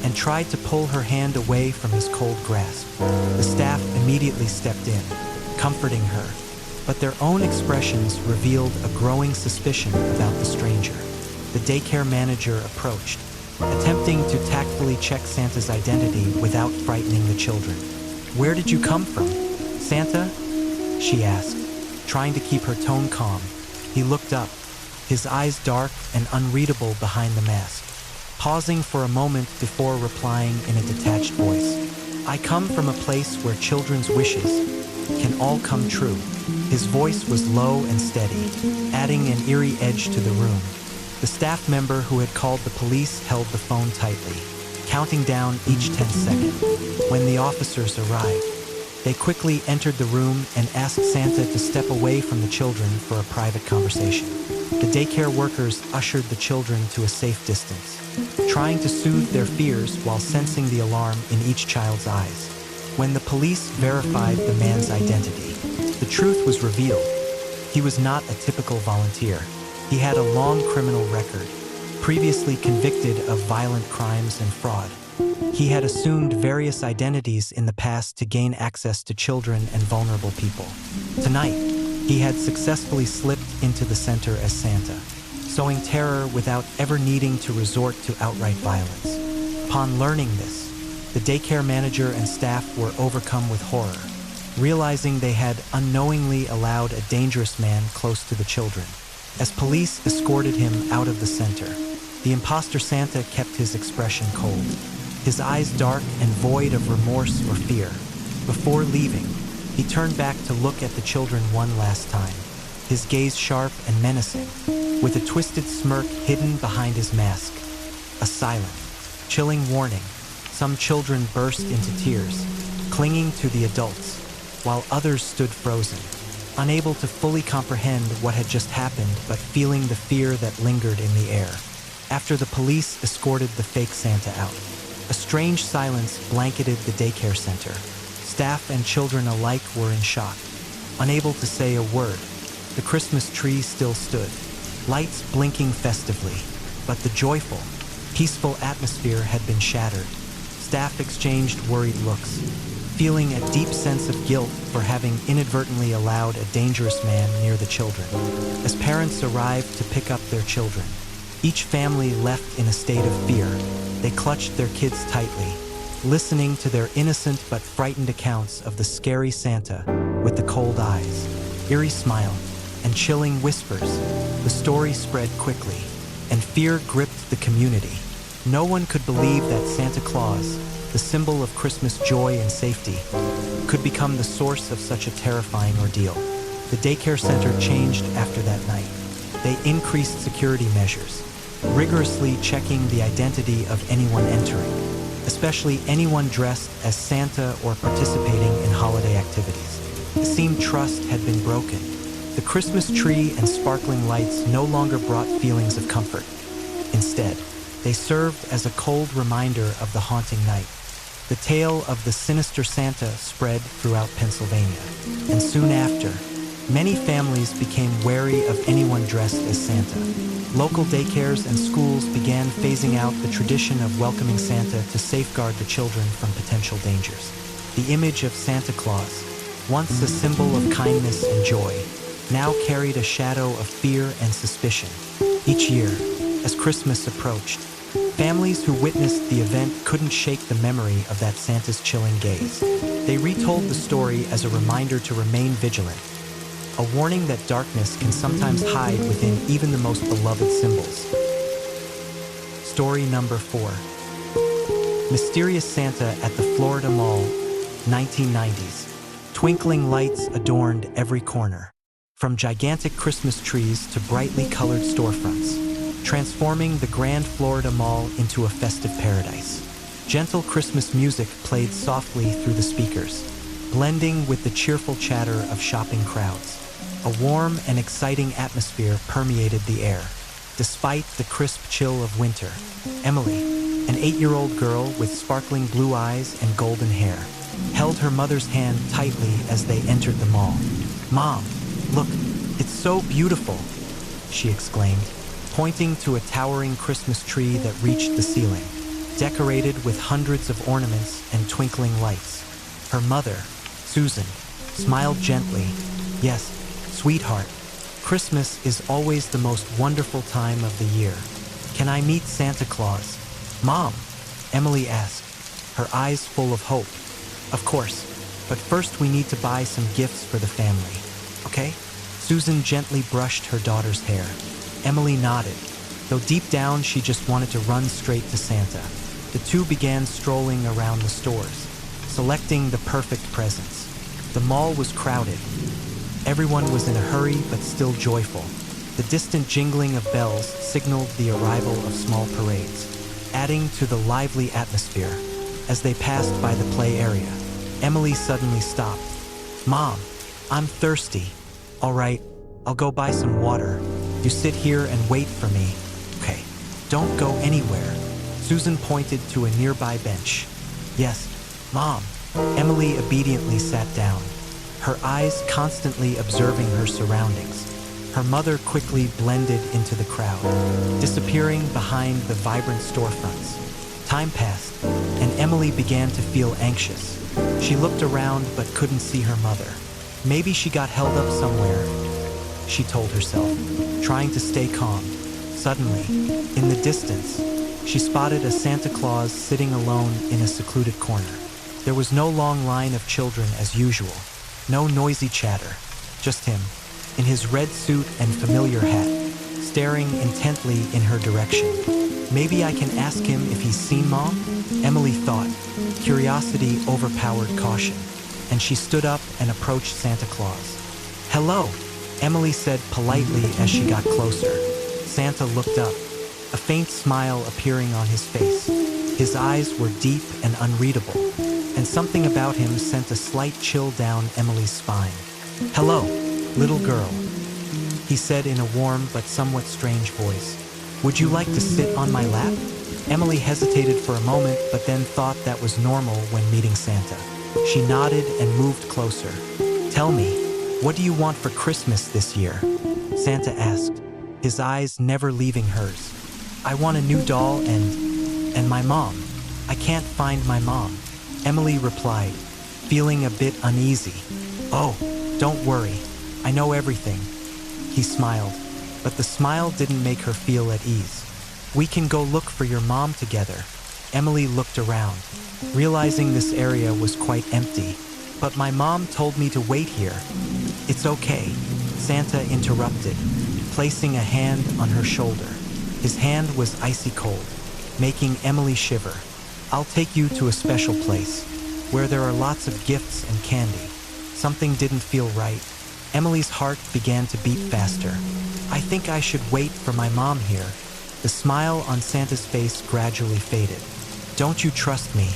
and tried to pull her hand away from his cold grasp. The staff immediately stepped in, comforting her, but their own expressions revealed a growing suspicion about the stranger. The daycare manager approached, attempting to tactfully check Santa's identity without frightening the children. "Where did you come from, Santa?" she asked, trying to keep her tone calm. He looked up, his eyes dark and unreadable behind the mask, pausing for a moment before replying in a detached voice. "I come from a place where children's wishes can all come true." His voice was low and steady, adding an eerie edge to the room. The staff member who had called the police held the phone tightly, counting down each 10 seconds. When the officers arrived, they quickly entered the room and asked Santa to step away from the children for a private conversation. The daycare workers ushered the children to a safe distance, trying to soothe their fears while sensing the alarm in each child's eyes. When the police verified the man's identity, the truth was revealed. He was not a typical volunteer. He had a long criminal record, previously convicted of violent crimes and fraud. He had assumed various identities in the past to gain access to children and vulnerable people. Tonight, he had successfully slipped into the center as Santa, sowing terror without ever needing to resort to outright violence. Upon learning this, the daycare manager and staff were overcome with horror, realizing they had unknowingly allowed a dangerous man close to the children. As police escorted him out of the center, the imposter Santa kept his expression cold, his eyes dark and void of remorse or fear. Before leaving, he turned back to look at the children one last time, his gaze sharp and menacing, with a twisted smirk hidden behind his mask. A silent, chilling warning. Some children burst into tears, clinging to the adults, while others stood frozen, unable to fully comprehend what had just happened but feeling the fear that lingered in the air. After the police escorted the fake Santa out, a strange silence blanketed the daycare center. Staff and children alike were in shock, unable to say a word. The Christmas tree still stood, lights blinking festively, but the joyful, peaceful atmosphere had been shattered. Staff exchanged worried looks, feeling a deep sense of guilt for having inadvertently allowed a dangerous man near the children. As parents arrived to pick up their children, each family left in a state of fear. They clutched their kids tightly, listening to their innocent but frightened accounts of the scary Santa with the cold eyes, eerie smile, and chilling whispers. The story spread quickly, and fear gripped the community. No one could believe that Santa Claus, the symbol of Christmas joy and safety, could become the source of such a terrifying ordeal. The daycare center changed after that night. They increased security measures, rigorously checking the identity of anyone entering, especially anyone dressed as Santa or participating in holiday activities. It seemed trust had been broken. The Christmas tree and sparkling lights no longer brought feelings of comfort. Instead, they served as a cold reminder of the haunting night. The tale of the sinister Santa spread throughout Pennsylvania, and soon after, many families became wary of anyone dressed as Santa. Local daycares and schools began phasing out the tradition of welcoming Santa to safeguard the children from potential dangers. The image of Santa Claus, once a symbol of kindness and joy, now carried a shadow of fear and suspicion. Each year, as Christmas approached, families who witnessed the event couldn't shake the memory of that Santa's chilling gaze. They retold the story as a reminder to remain vigilant, a warning that darkness can sometimes hide within even the most beloved symbols. Story number 4. Mysterious Santa at the Florida Mall, 1990s. Twinkling lights adorned every corner, from gigantic Christmas trees to brightly colored storefronts, transforming the Grand Florida Mall into a festive paradise. Gentle Christmas music played softly through the speakers, blending with the cheerful chatter of shopping crowds. A warm and exciting atmosphere permeated the air. Despite the crisp chill of winter, Emily, an 8-year-old girl with sparkling blue eyes and golden hair, held her mother's hand tightly as they entered the mall. "Mom, look, it's so beautiful," she exclaimed, pointing to a towering Christmas tree that reached the ceiling, decorated with hundreds of ornaments and twinkling lights. Her mother, Susan, smiled gently. "Yes, sweetheart, Christmas is always the most wonderful time of the year. Can I meet Santa Claus?" "Mom," Emily asked, her eyes full of hope. "Of course, But first we need to buy some gifts for the family, okay? Susan gently brushed her daughter's hair. Emily nodded, though deep down she just wanted to run straight to Santa. The two began strolling around the stores, selecting the perfect presents. The mall was crowded. Everyone was in a hurry but still joyful. The distant jingling of bells signaled the arrival of small parades, adding to the lively atmosphere. As they passed by the play area, Emily suddenly stopped. "Mom, I'm thirsty." "All right, I'll go buy some water. You sit here and wait for me." "Okay, don't go anywhere." Susan pointed to a nearby bench. "Yes, Mom." Emily obediently sat down, her eyes constantly observing her surroundings. Her mother quickly blended into the crowd, disappearing behind the vibrant storefronts. Time passed, and Emily began to feel anxious. She looked around but couldn't see her mother. Maybe she got held up somewhere, she told herself, trying to stay calm. Suddenly, in the distance, she spotted a Santa Claus sitting alone in a secluded corner. There was no long line of children as usual, no noisy chatter, just him, in his red suit and familiar hat, staring intently in her direction. Maybe I can ask him if he's seen Mom? Emily thought. Curiosity overpowered caution, and she stood up and approached Santa Claus. "Hello," Emily said politely as she got closer. Santa looked up, a faint smile appearing on his face. His eyes were deep and unreadable, and something about him sent a slight chill down Emily's spine. "Hello, little girl," he said in a warm but somewhat strange voice. "Would you like to sit on my lap?" Emily hesitated for a moment, but then thought that was normal when meeting Santa. She nodded and moved closer. "Tell me, what do you want for Christmas this year?" Santa asked, his eyes never leaving hers. "I want a new doll and my mom. I can't find my mom," Emily replied, feeling a bit uneasy. "Oh, don't worry. I know everything." He smiled, but the smile didn't make her feel at ease. "We can go look for your mom together." Emily looked around, realizing this area was quite empty. "But my mom told me to wait here." "It's okay," Santa interrupted, placing a hand on her shoulder. His hand was icy cold, making Emily shiver. "I'll take you to a special place, where there are lots of gifts and candy." Something didn't feel right. Emily's heart began to beat faster. "I think I should wait for my mom here." The smile on Santa's face gradually faded. "Don't you trust me,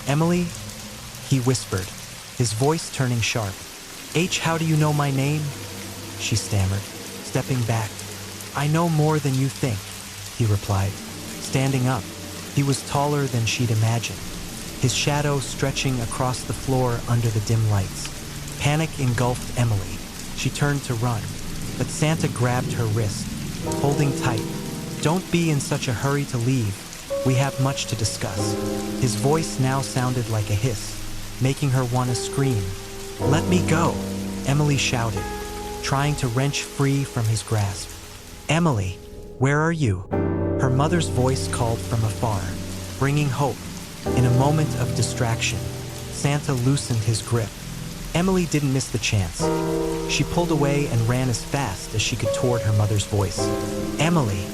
Emily?" he whispered, his voice turning sharp. How do you know my name?" she stammered, stepping back. "I know more than you think," he replied, standing up. He was taller than she'd imagined, his shadow stretching across the floor under the dim lights. Panic engulfed Emily. She turned to run, but Santa grabbed her wrist, holding tight. "Don't be in such a hurry to leave. We have much to discuss." His voice now sounded like a hiss, making her want to scream. "Let me go," Emily shouted, trying to wrench free from his grasp. "Emily, where are you?" Her mother's voice called from afar, bringing hope. In a moment of distraction, Santa loosened his grip. Emily didn't miss the chance. She pulled away and ran as fast as she could toward her mother's voice. "Emily!"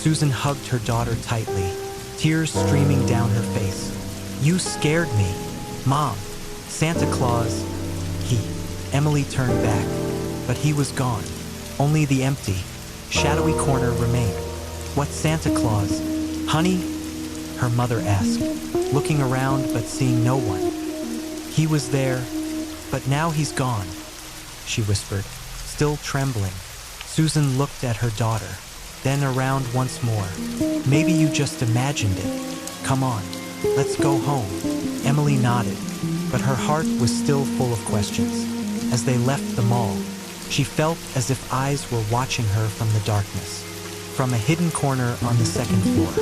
Susan hugged her daughter tightly, tears streaming down her face. "You scared me. Mom, Santa Claus, Emily turned back, but he was gone. Only the empty, shadowy corner remained. "What Santa Claus? Honey?" her mother asked, looking around but seeing no one. "He was there, but now he's gone," she whispered, still trembling. Susan looked at her daughter, then around once more. "Maybe you just imagined it. Come on, let's go home." Emily nodded, but her heart was still full of questions. As they left the mall, she felt as if eyes were watching her from the darkness. From a hidden corner on the second floor,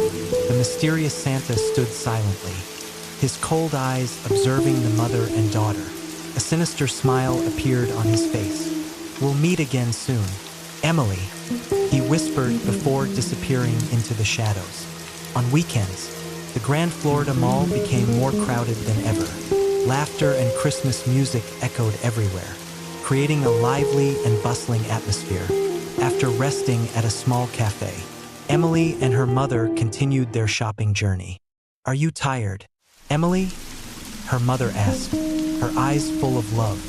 the mysterious Santa stood silently, his cold eyes observing the mother and daughter. A sinister smile appeared on his face. "We'll meet again soon. Emily," he whispered before disappearing into the shadows. On weekends, the Grand Florida Mall became more crowded than ever. Laughter and Christmas music echoed everywhere, creating a lively and bustling atmosphere. After resting at a small cafe, Emily and her mother continued their shopping journey. "Are you tired, Emily?" her mother asked, her eyes full of love.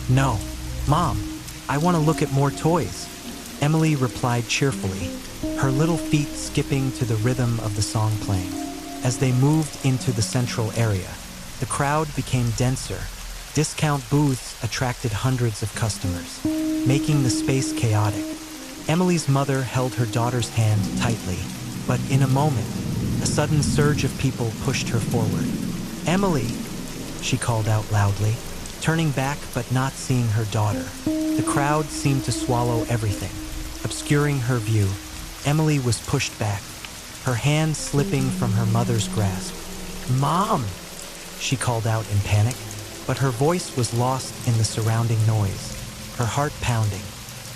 "No, Mom, I want to look at more toys," Emily replied cheerfully, her little feet skipping to the rhythm of the song playing. As they moved into the central area, the crowd became denser. Discount booths attracted hundreds of customers, making the space chaotic. Emily's mother held her daughter's hand tightly, but in a moment, a sudden surge of people pushed her forward. "Emily!" she called out loudly, turning back but not seeing her daughter. The crowd seemed to swallow everything, obscuring her view. Emily was pushed back, her hand slipping from her mother's grasp. "Mom!" she called out in panic, but her voice was lost in the surrounding noise, her heart pounding.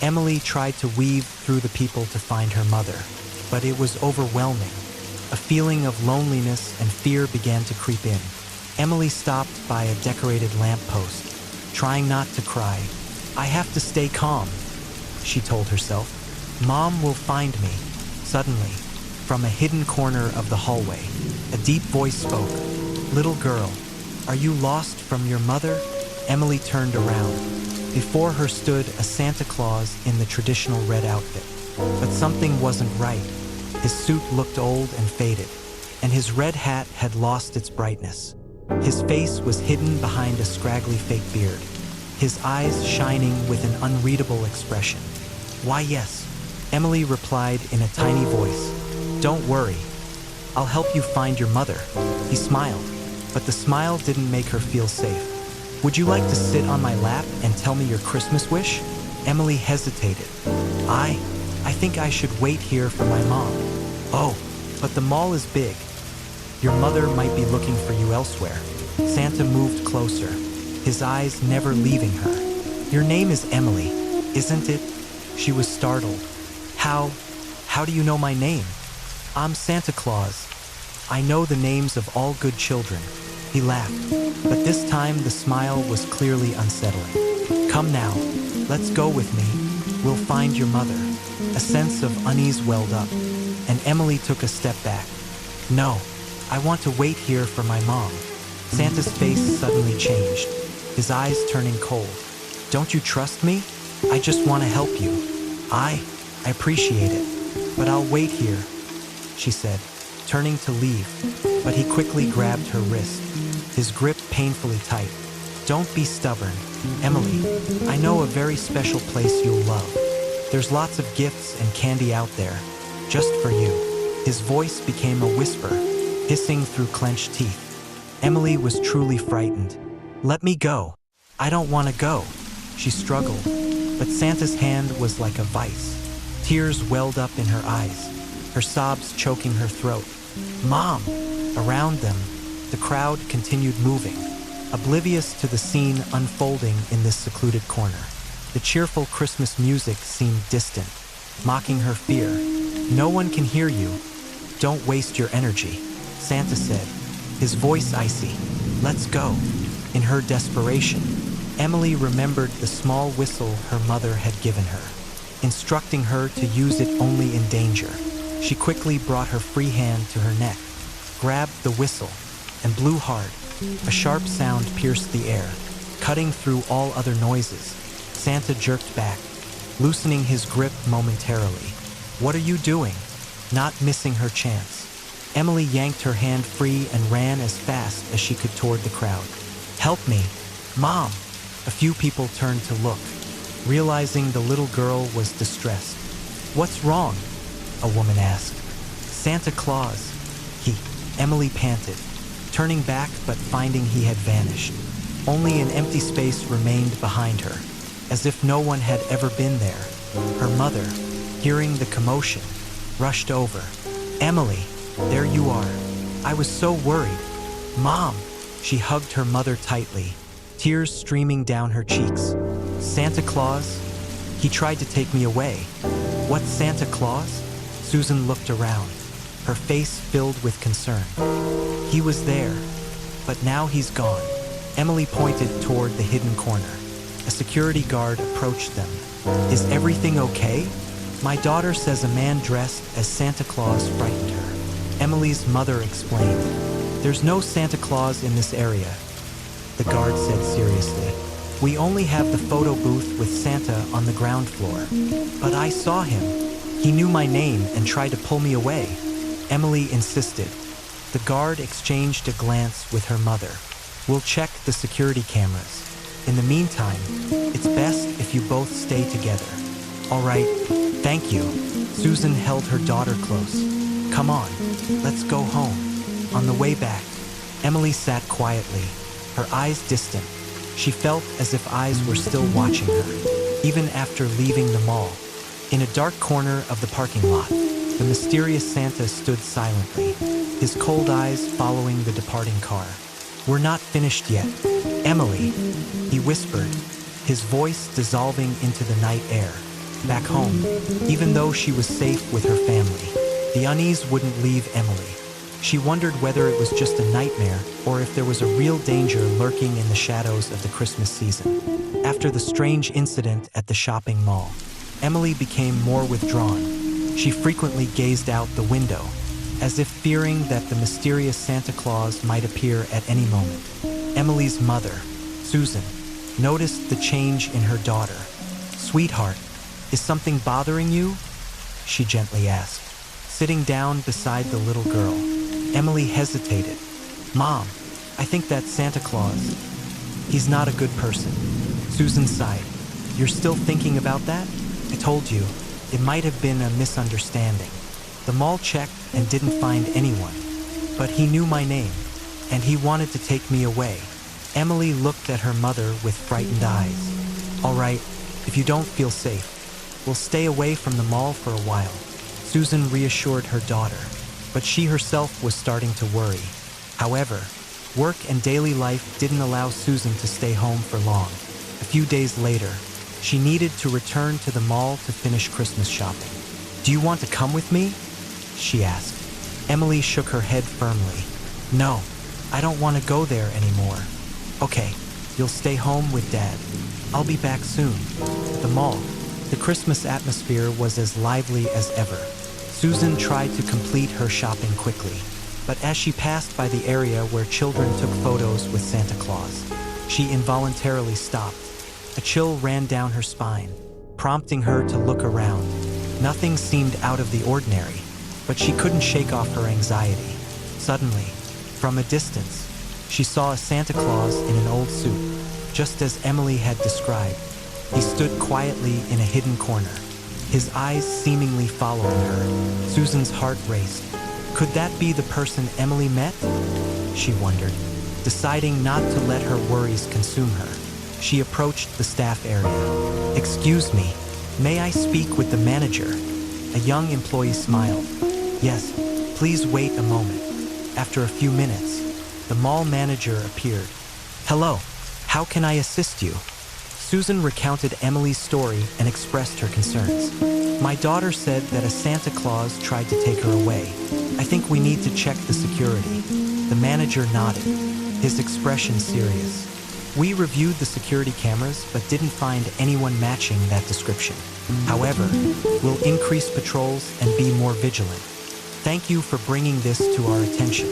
Emily tried to weave through the people to find her mother, but it was overwhelming. A feeling of loneliness and fear began to creep in. Emily stopped by a decorated lamppost, trying not to cry. "I have to stay calm," she told herself. "Mom will find me." Suddenly, from a hidden corner of the hallway, a deep voice spoke. "Little girl, are you lost from your mother?" Emily turned around. Before her stood a Santa Claus in the traditional red outfit. But something wasn't right. His suit looked old and faded, and his red hat had lost its brightness. His face was hidden behind a scraggly fake beard, his eyes shining with an unreadable expression. "Why, yes," Emily replied in a tiny voice. "Don't worry. I'll help you find your mother." He smiled, but the smile didn't make her feel safe. "Would you like to sit on my lap and tell me your Christmas wish?" Emily hesitated. I think I should wait here for my mom." "Oh, but the mall is big. Your mother might be looking for you elsewhere." Santa moved closer, his eyes never leaving her. "Your name is Emily, isn't it?" She was startled. How do you know my name?" "I'm Santa Claus. I know the names of all good children." He laughed, but this time the smile was clearly unsettling. "Come now, let's go with me. We'll find your mother." A sense of unease welled up, and Emily took a step back. "No, I want to wait here for my mom." Santa's face suddenly changed, his eyes turning cold. "Don't you trust me? I just want to help you." I appreciate it, but I'll wait here," she said, turning to leave, but he quickly grabbed her wrist, his grip painfully tight. "Don't be stubborn, Emily. I know a very special place you'll love. There's lots of gifts and candy out there, just for you." His voice became a whisper, hissing through clenched teeth. Emily was truly frightened. "Let me go. I don't want to go," she struggled, but Santa's hand was like a vice. Tears welled up in her eyes, her sobs choking her throat. "Mom!" Around them, the crowd continued moving, oblivious to the scene unfolding in this secluded corner. The cheerful Christmas music seemed distant, mocking her fear. "No one can hear you. Don't waste your energy," Santa said, his voice icy. "Let's go." In her desperation, Emily remembered the small whistle her mother had given her, instructing her to use it only in danger. She quickly brought her free hand to her neck, grabbed the whistle, and blew hard. A sharp sound pierced the air, cutting through all other noises. Santa jerked back, loosening his grip momentarily. "What are you doing?" Not missing her chance, Emily yanked her hand free and ran as fast as she could toward the crowd. "Help me, Mom!" A few people turned to look, realizing the little girl was distressed. "What's wrong?" a woman asked. "Santa Claus," Emily panted, turning back but finding he had vanished. Only an empty space remained behind her, as if no one had ever been there. Her mother, hearing the commotion, rushed over. "Emily, there you are. I was so worried." "Mom!" She hugged her mother tightly, tears streaming down her cheeks. "Santa Claus? He tried to take me away." "What Santa Claus?" Susan looked around, her face filled with concern. "He was there, but now he's gone." Emily pointed toward the hidden corner. A security guard approached them. "Is everything okay?" "My daughter says a man dressed as Santa Claus frightened her." Emily's mother explained. "There's no Santa Claus in this area," the guard said seriously. "We only have the photo booth with Santa on the ground floor." "But I saw him. He knew my name and tried to pull me away," Emily insisted. The guard exchanged a glance with her mother. "We'll check the security cameras. In the meantime, it's best if you both stay together." "All right, thank you." Susan held her daughter close. "Come on, let's go home." On the way back, Emily sat quietly, her eyes distant. She felt as if eyes were still watching her, even after leaving the mall. In a dark corner of the parking lot, the mysterious Santa stood silently, his cold eyes following the departing car. "We're not finished yet, Emily," he whispered, his voice dissolving into the night air. Back home, even though she was safe with her family, the unease wouldn't leave Emily. She wondered whether it was just a nightmare or if there was a real danger lurking in the shadows of the Christmas season. After the strange incident at the shopping mall, Emily became more withdrawn. She frequently gazed out the window, as if fearing that the mysterious Santa Claus might appear at any moment. Emily's mother, Susan, noticed the change in her daughter. "Sweetheart, is something bothering you?" she gently asked. Sitting down beside the little girl, Emily hesitated. "Mom, I think that Santa Claus, he's not a good person." Susan sighed. "You're still thinking about that? I told you, it might have been a misunderstanding. The mall checked and didn't find anyone, but he knew my name, and he wanted to take me away." Emily looked at her mother with frightened eyes. "All right, if you don't feel safe, we'll stay away from the mall for a while." Susan reassured her daughter, but she herself was starting to worry. However, work and daily life didn't allow Susan to stay home for long. A few days later, she needed to return to the mall to finish Christmas shopping. "Do you want to come with me?" she asked. Emily shook her head firmly. "No, I don't want to go there anymore." "Okay, you'll stay home with Dad. I'll be back soon." At the mall, the Christmas atmosphere was as lively as ever. Susan tried to complete her shopping quickly, but as she passed by the area where children took photos with Santa Claus, she involuntarily stopped. A chill ran down her spine, prompting her to look around. Nothing seemed out of the ordinary, but she couldn't shake off her anxiety. Suddenly, from a distance, she saw a Santa Claus in an old suit, just as Emily had described. He stood quietly in a hidden corner, his eyes seemingly following her. Susan's heart raced. Could that be the person Emily met? She wondered, deciding not to let her worries consume her. She approached the staff area. "Excuse me, may I speak with the manager?" A young employee smiled. "Yes, please wait a moment." After a few minutes, the mall manager appeared. "Hello, how can I assist you?" Susan recounted Emily's story and expressed her concerns. "My daughter said that a Santa Claus tried to take her away. I think we need to check the security." The manager nodded, his expression serious. "We reviewed the security cameras but didn't find anyone matching that description. However, we'll increase patrols and be more vigilant. Thank you for bringing this to our attention."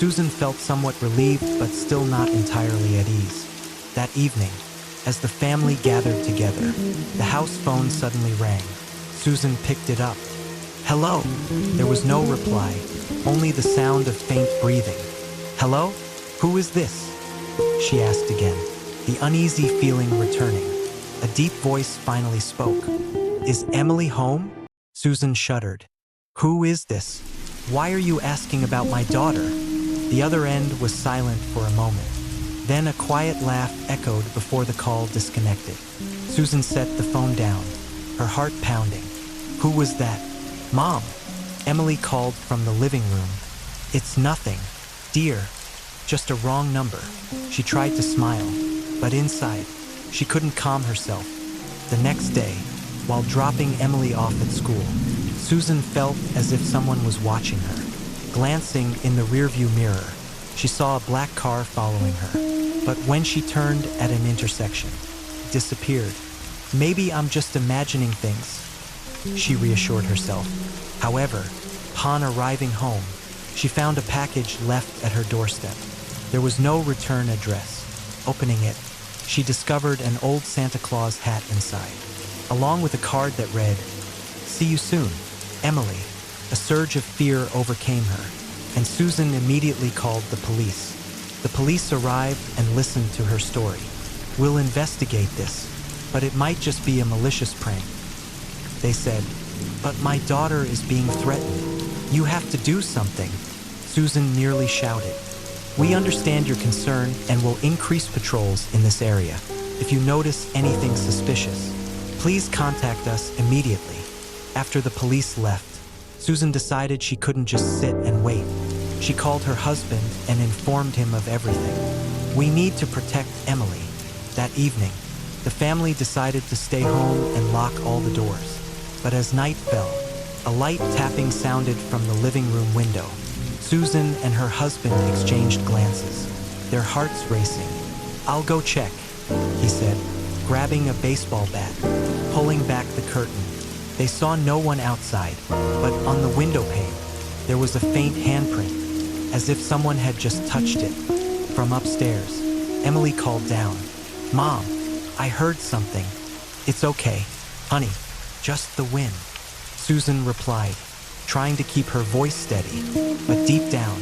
Susan felt somewhat relieved but still not entirely at ease. That evening, as the family gathered together, the house phone suddenly rang. Susan picked it up. "Hello?" There was no reply, only the sound of faint breathing. "Hello? Who is this?" she asked again, the uneasy feeling returning. A deep voice finally spoke. "Is Emily home?" Susan shuddered. "Who is this? Why are you asking about my daughter?" The other end was silent for a moment. Then a quiet laugh echoed before the call disconnected. Susan set the phone down, her heart pounding. "Who was that?" "Mom," Emily called from the living room. "It's nothing, dear. Just a wrong number." She tried to smile, but inside, she couldn't calm herself. The next day, while dropping Emily off at school, Susan felt as if someone was watching her. Glancing in the rearview mirror, She saw a black car following her, but when she turned at an intersection, it disappeared. Maybe I'm just imagining things, she reassured herself. However, upon arriving home, she found a package left at her doorstep. There was no return address. Opening it, she discovered an old Santa Claus hat inside, along with a card that read, "See you soon, Emily." A surge of fear overcame her, and Susan immediately called the police. The police arrived and listened to her story. "We'll investigate this, but it might just be a malicious prank," they said. "But my daughter is being threatened. You have to do something," Susan nearly shouted. "We understand your concern and will increase patrols in this area. If you notice anything suspicious, please contact us immediately." After the police left, Susan decided she couldn't just sit and wait. She called her husband and informed him of everything. "We need to protect Emily." That evening, the family decided to stay home and lock all the doors. But as night fell, a light tapping sounded from the living room window. Susan and her husband exchanged glances, their hearts racing. "I'll go check," he said, grabbing a baseball bat, pulling back the curtain. They saw no one outside, but on the window pane, there was a faint handprint, as if someone had just touched it. From upstairs, Emily called down, "Mom, I heard something." "It's okay, honey, just the wind," Susan replied, trying to keep her voice steady, but deep down,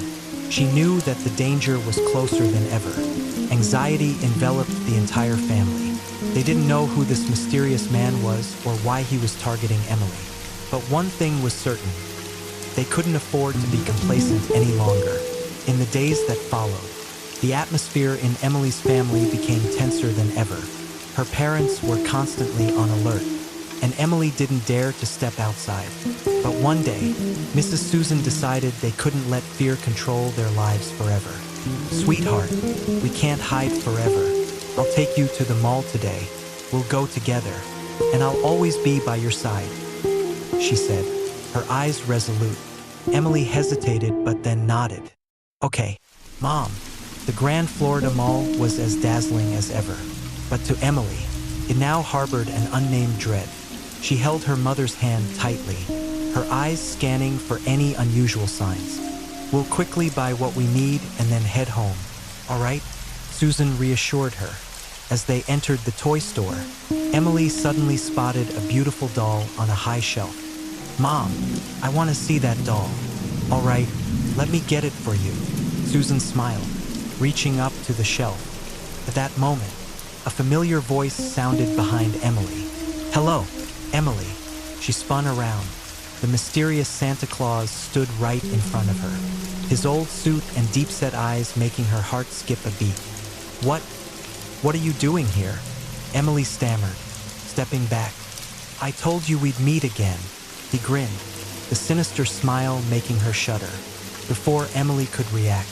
she knew that the danger was closer than ever. Anxiety enveloped the entire family. They didn't know who this mysterious man was or why he was targeting Emily. But one thing was certain. They couldn't afford to be complacent any longer. In the days that followed, the atmosphere in Emily's family became tenser than ever. Her parents were constantly on alert, and Emily didn't dare to step outside. But one day, Mrs. Susan decided they couldn't let fear control their lives forever. "Sweetheart, we can't hide forever. I'll take you to the mall today. We'll go together, and I'll always be by your side," she said, her eyes resolute. Emily hesitated but then nodded. "Okay, Mom." The Grand Florida Mall was as dazzling as ever, but to Emily, it now harbored an unnamed dread. She held her mother's hand tightly, her eyes scanning for any unusual signs. "We'll quickly buy what we need and then head home, all right?" Susan reassured her. As they entered the toy store, Emily suddenly spotted a beautiful doll on a high shelf. "Mom, I want to see that doll." "All right, let me get it for you," Susan smiled, reaching up to the shelf. At that moment, a familiar voice sounded behind Emily. "Hello, Emily." She spun around. The mysterious Santa Claus stood right in front of her, his old suit and deep-set eyes making her heart skip a beat. What are you doing here?" Emily stammered, stepping back. "I told you we'd meet again." He grinned, the sinister smile making her shudder. Before Emily could react,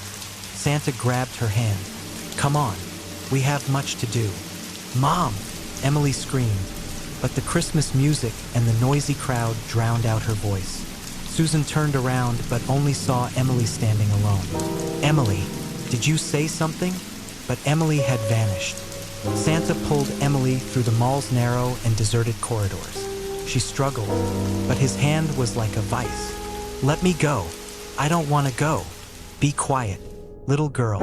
Santa grabbed her hand. "Come on, we have much to do." "Mom!" Emily screamed, but the Christmas music and the noisy crowd drowned out her voice. Susan turned around but only saw Emily standing alone. "Emily, did you say something?" But Emily had vanished. Santa pulled Emily through the mall's narrow and deserted corridors. She struggled, but his hand was like a vice. "Let me go. I don't want to go." "Be quiet, little girl.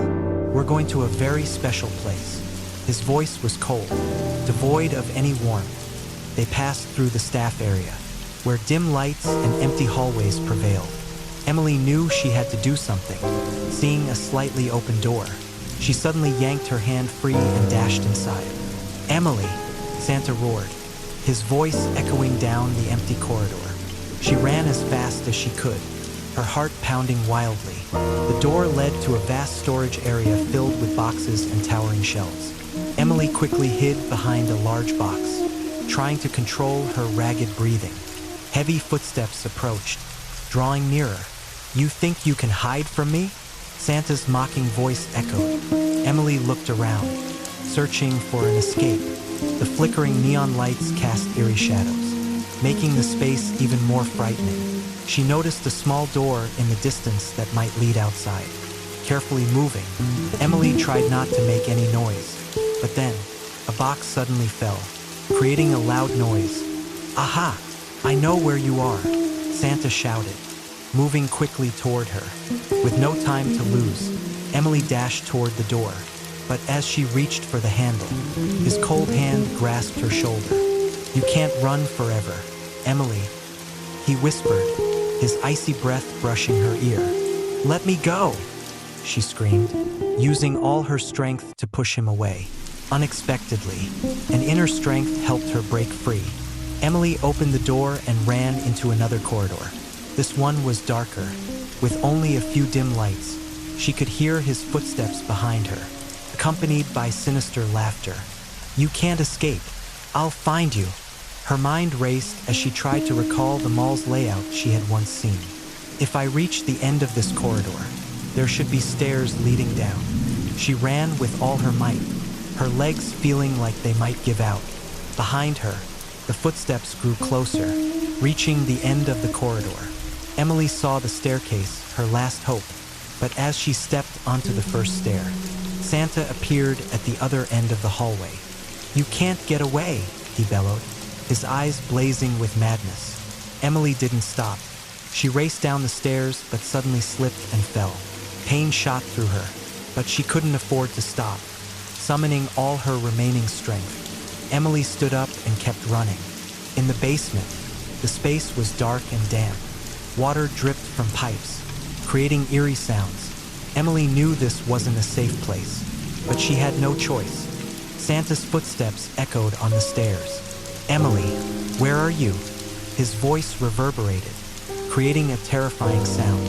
We're going to a very special place." His voice was cold, devoid of any warmth. They passed through the staff area, where dim lights and empty hallways prevailed. Emily knew she had to do something. Seeing a slightly open door, she suddenly yanked her hand free and dashed inside. "Emily!" Santa roared, his voice echoing down the empty corridor. She ran as fast as she could, her heart pounding wildly. The door led to a vast storage area filled with boxes and towering shelves. Emily quickly hid behind a large box, trying to control her ragged breathing. Heavy footsteps approached, drawing nearer. "You think you can hide from me?" Santa's mocking voice echoed. Emily looked around, searching for an escape. The flickering neon lights cast eerie shadows, making the space even more frightening. She noticed a small door in the distance that might lead outside. carefully moving. Emily tried not to make any noise, but then a box suddenly fell, creating a loud noise. "Aha! I know where you are," Santa shouted, moving quickly toward her. With no time to lose, Emily dashed toward the door, but as she reached for the handle, his cold hand grasped her shoulder. "You can't run forever, Emily," he whispered, his icy breath brushing her ear. "Let me go," she screamed, using all her strength to push him away. Unexpectedly, an inner strength helped her break free. Emily opened the door and ran into another corridor. This one was darker, with only a few dim lights. She could hear his footsteps behind her, accompanied by sinister laughter. "You can't escape. I'll find you." Her mind raced as she tried to recall the mall's layout she had once seen. "If I reach the end of this corridor, there should be stairs leading down." She ran with all her might, her legs feeling like they might give out. Behind her, the footsteps grew closer, reaching the end of the corridor. Emily saw the staircase, her last hope, but as she stepped onto the first stair, Santa appeared at the other end of the hallway. "You can't get away," he bellowed, his eyes blazing with madness. Emily didn't stop. She raced down the stairs but suddenly slipped and fell. Pain shot through her, but she couldn't afford to stop. Summoning all her remaining strength, Emily stood up and kept running. In the basement, the space was dark and damp. Water dripped from pipes, creating eerie sounds. Emily knew this wasn't a safe place, but she had no choice. Santa's footsteps echoed on the stairs. "Emily, where are you?" His voice reverberated, creating a terrifying sound.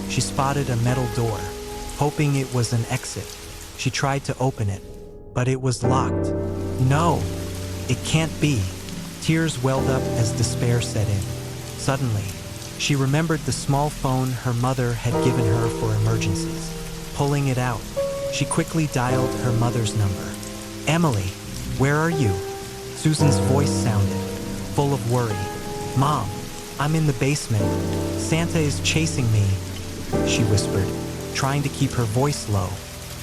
She spotted a metal door, hoping it was an exit. She tried to open it, but it was locked. "No, it can't be." Tears welled up as despair set in. Suddenly, she remembered the small phone her mother had given her for emergencies. Pulling it out, she quickly dialed her mother's number. "Emily, where are you?" Susan's voice sounded, full of worry. "Mom, I'm in the basement. Santa is chasing me," she whispered, trying to keep her voice low.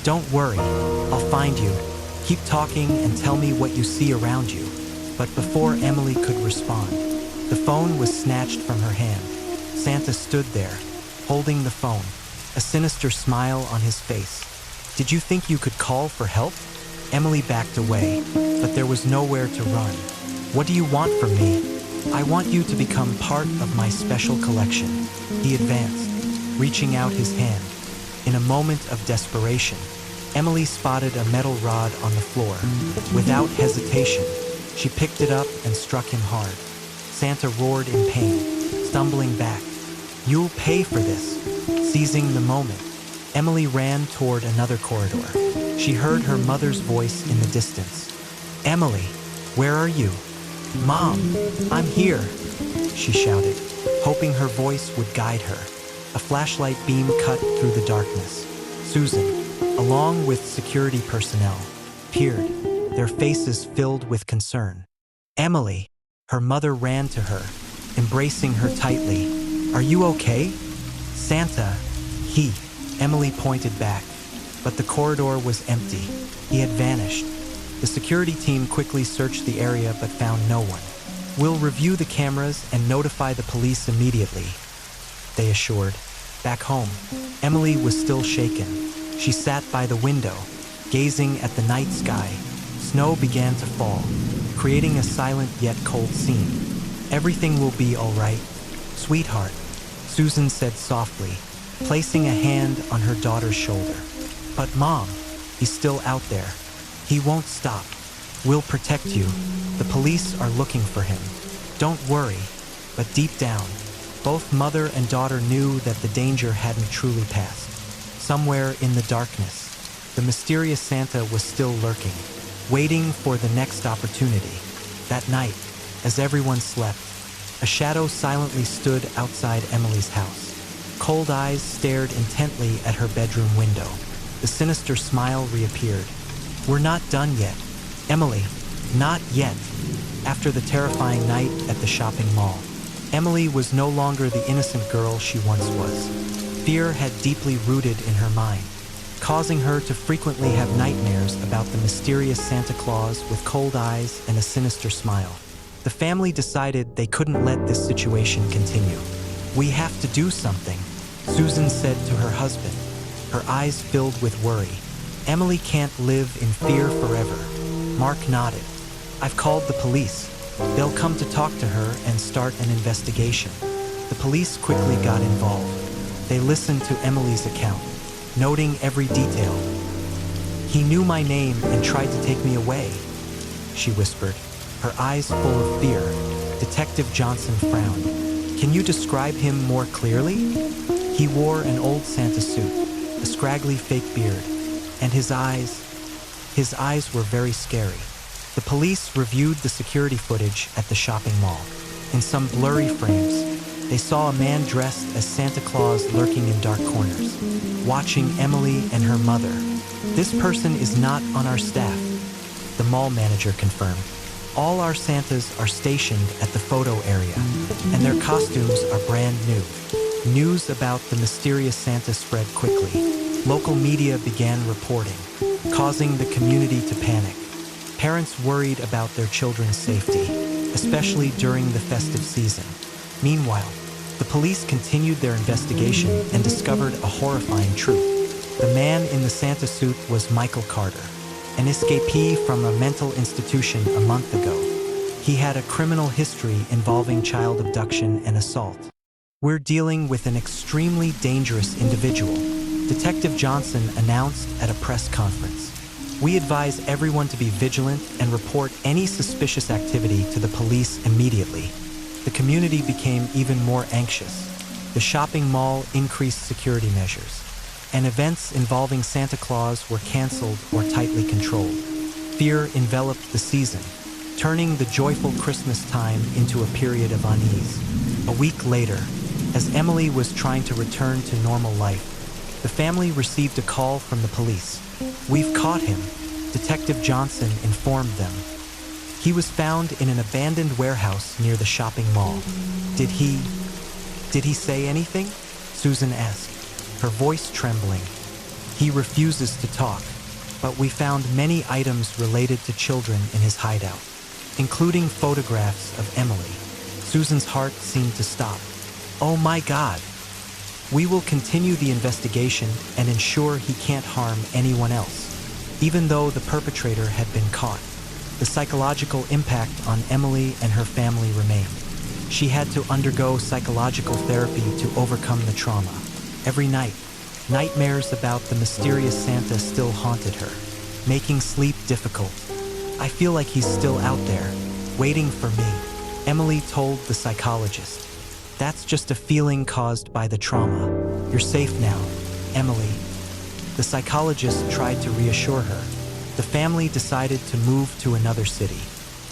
"Don't worry, I'll find you. Keep talking and tell me what you see around you." But before Emily could respond, the phone was snatched from her hand. Santa stood there, holding the phone, a sinister smile on his face. "Did you think you could call for help?" Emily backed away, but there was nowhere to run. "What do you want from me?" "I want you to become part of my special collection." He advanced, reaching out his hand. In a moment of desperation, Emily spotted a metal rod on the floor. Without hesitation, she picked it up and struck him hard. Santa roared in pain, stumbling back. "You'll pay for this." Seizing the moment, Emily ran toward another corridor. She heard her mother's voice in the distance. "Emily, where are you?" "Mom, I'm here," she shouted, hoping her voice would guide her. A flashlight beam cut through the darkness. Susan, along with security personnel, peered, their faces filled with concern. "Emily," her mother ran to her, embracing her tightly. "Are you okay?" "Santa, Emily pointed back, but the corridor was empty. He had vanished. The security team quickly searched the area but found no one. "We'll review the cameras and notify the police immediately," they assured. Back home, Emily was still shaken. She sat by the window, gazing at the night sky. Snow began to fall, creating a silent yet cold scene. "Everything will be all right, sweetheart," Susan said softly, placing a hand on her daughter's shoulder. "But Mom, he's still out there. He won't stop. We'll protect you. The police are looking for him. Don't worry." But deep down, both mother and daughter knew that the danger hadn't truly passed. Somewhere in the darkness, the mysterious Santa was still lurking, waiting for the next opportunity. That night, as everyone slept, a shadow silently stood outside Emily's house. Cold eyes stared intently at her bedroom window. The sinister smile reappeared. "We're not done yet, Emily, not yet." After the terrifying night at the shopping mall, Emily was no longer the innocent girl she once was. Fear had deeply rooted in her mind. causing her to frequently have nightmares about the mysterious Santa Claus with cold eyes and a sinister smile. The family decided they couldn't let this situation continue. "We have to do something," Susan said to her husband, her eyes filled with worry. "Emily can't live in fear forever." Mark nodded. "I've called the police. They'll come to talk to her and start an investigation." The police quickly got involved. They listened to Emily's account, noting every detail. "He knew my name and tried to take me away," she whispered, her eyes full of fear. Detective Johnson frowned. "Can you describe him more clearly?" "He wore an old Santa suit, a scraggly fake beard, and his eyes were very scary." The police reviewed the security footage at the shopping mall. In some blurry frames, they saw a man dressed as Santa Claus lurking in dark corners, watching Emily and her mother. "This person is not on our staff," the mall manager confirmed. "All our Santas are stationed at the photo area, and their costumes are brand new." News about the mysterious Santa spread quickly. Local media began reporting, causing the community to panic. Parents worried about their children's safety, especially during the festive season. Meanwhile, the police continued their investigation and discovered a horrifying truth. The man in the Santa suit was Michael Carter, an escapee from a mental institution a month ago. He had a criminal history involving child abduction and assault. "We're dealing with an extremely dangerous individual," Detective Johnson announced at a press conference. "We advise everyone to be vigilant and report any suspicious activity to the police immediately." The community became even more anxious. The shopping mall increased security measures, and events involving Santa Claus were canceled or tightly controlled. Fear enveloped the season, turning the joyful Christmas time into a period of unease. A week later, as Emily was trying to return to normal life, the family received a call from the police. "We've caught him," Detective Johnson informed them. "He was found in an abandoned warehouse near the shopping mall." Did he say anything?" Susan asked, her voice trembling. "He refuses to talk, but we found many items related to children in his hideout, including photographs of Emily." Susan's heart seemed to stop. "Oh my God!" "We will continue the investigation and ensure he can't harm anyone else." Even though the perpetrator had been caught, the psychological impact on Emily and her family remained. She had to undergo psychological therapy to overcome the trauma. Every night, nightmares about the mysterious Santa still haunted her, making sleep difficult. "I feel like he's still out there, waiting for me," Emily told the psychologist. "That's just a feeling caused by the trauma. You're safe now, Emily." The psychologist tried to reassure her. The family decided to move to another city,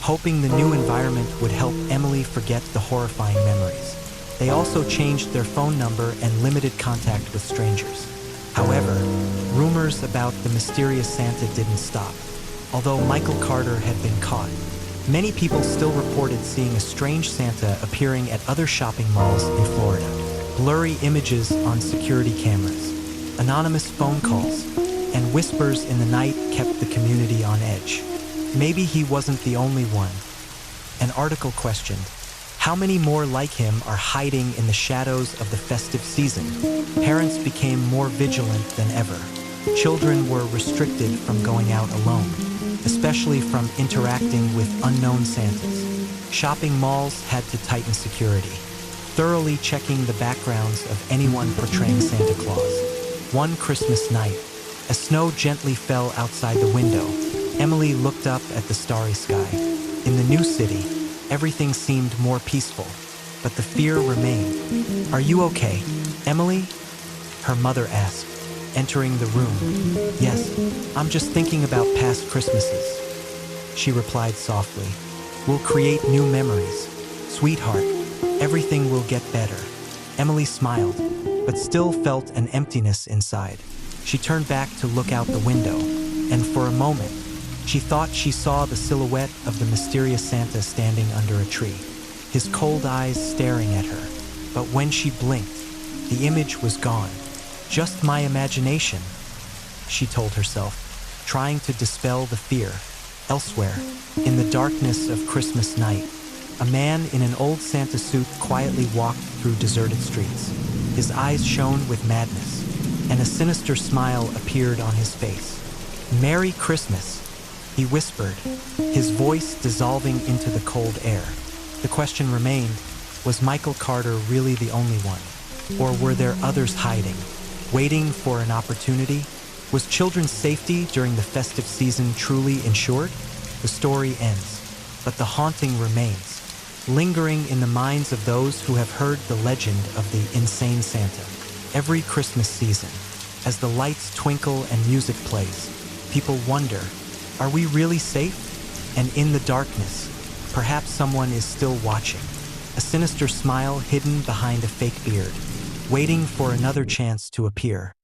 hoping the new environment would help Emily forget the horrifying memories. They also changed their phone number and limited contact with strangers. However, rumors about the mysterious Santa didn't stop. Although Michael Carter had been caught, many people still reported seeing a strange Santa appearing at other shopping malls in Florida. Blurry images on security cameras, anonymous phone calls, and whispers in the night kept the community on edge. Maybe he wasn't the only one. An article questioned, how many more like him are hiding in the shadows of the festive season? Parents became more vigilant than ever. Children were restricted from going out alone, especially from interacting with unknown Santas. Shopping malls had to tighten security, thoroughly checking the backgrounds of anyone portraying Santa Claus. One Christmas night, as snow gently fell outside the window, Emily looked up at the starry sky. In the new city, everything seemed more peaceful, but the fear remained. "Are you okay, Emily?" her mother asked, entering the room. "Yes, I'm just thinking about past Christmases," she replied softly. "We'll create new memories. Sweetheart, everything will get better." Emily smiled, but still felt an emptiness inside. She turned back to look out the window, and for a moment, she thought she saw the silhouette of the mysterious Santa standing under a tree, his cold eyes staring at her. But when she blinked, the image was gone. "Just my imagination," she told herself, trying to dispel the fear. Elsewhere, in the darkness of Christmas night, a man in an old Santa suit quietly walked through deserted streets. His eyes shone with madness, and a sinister smile appeared on his face. "Merry Christmas," he whispered, his voice dissolving into the cold air. The question remained, was Michael Carter really the only one? Or were there others hiding, waiting for an opportunity? Was children's safety during the festive season truly ensured? The story ends, but the haunting remains, lingering in the minds of those who have heard the legend of the insane Santa. Every Christmas season, as the lights twinkle and music plays, people wonder, are we really safe? And in the darkness, perhaps someone is still watching, a sinister smile hidden behind a fake beard, waiting for another chance to appear.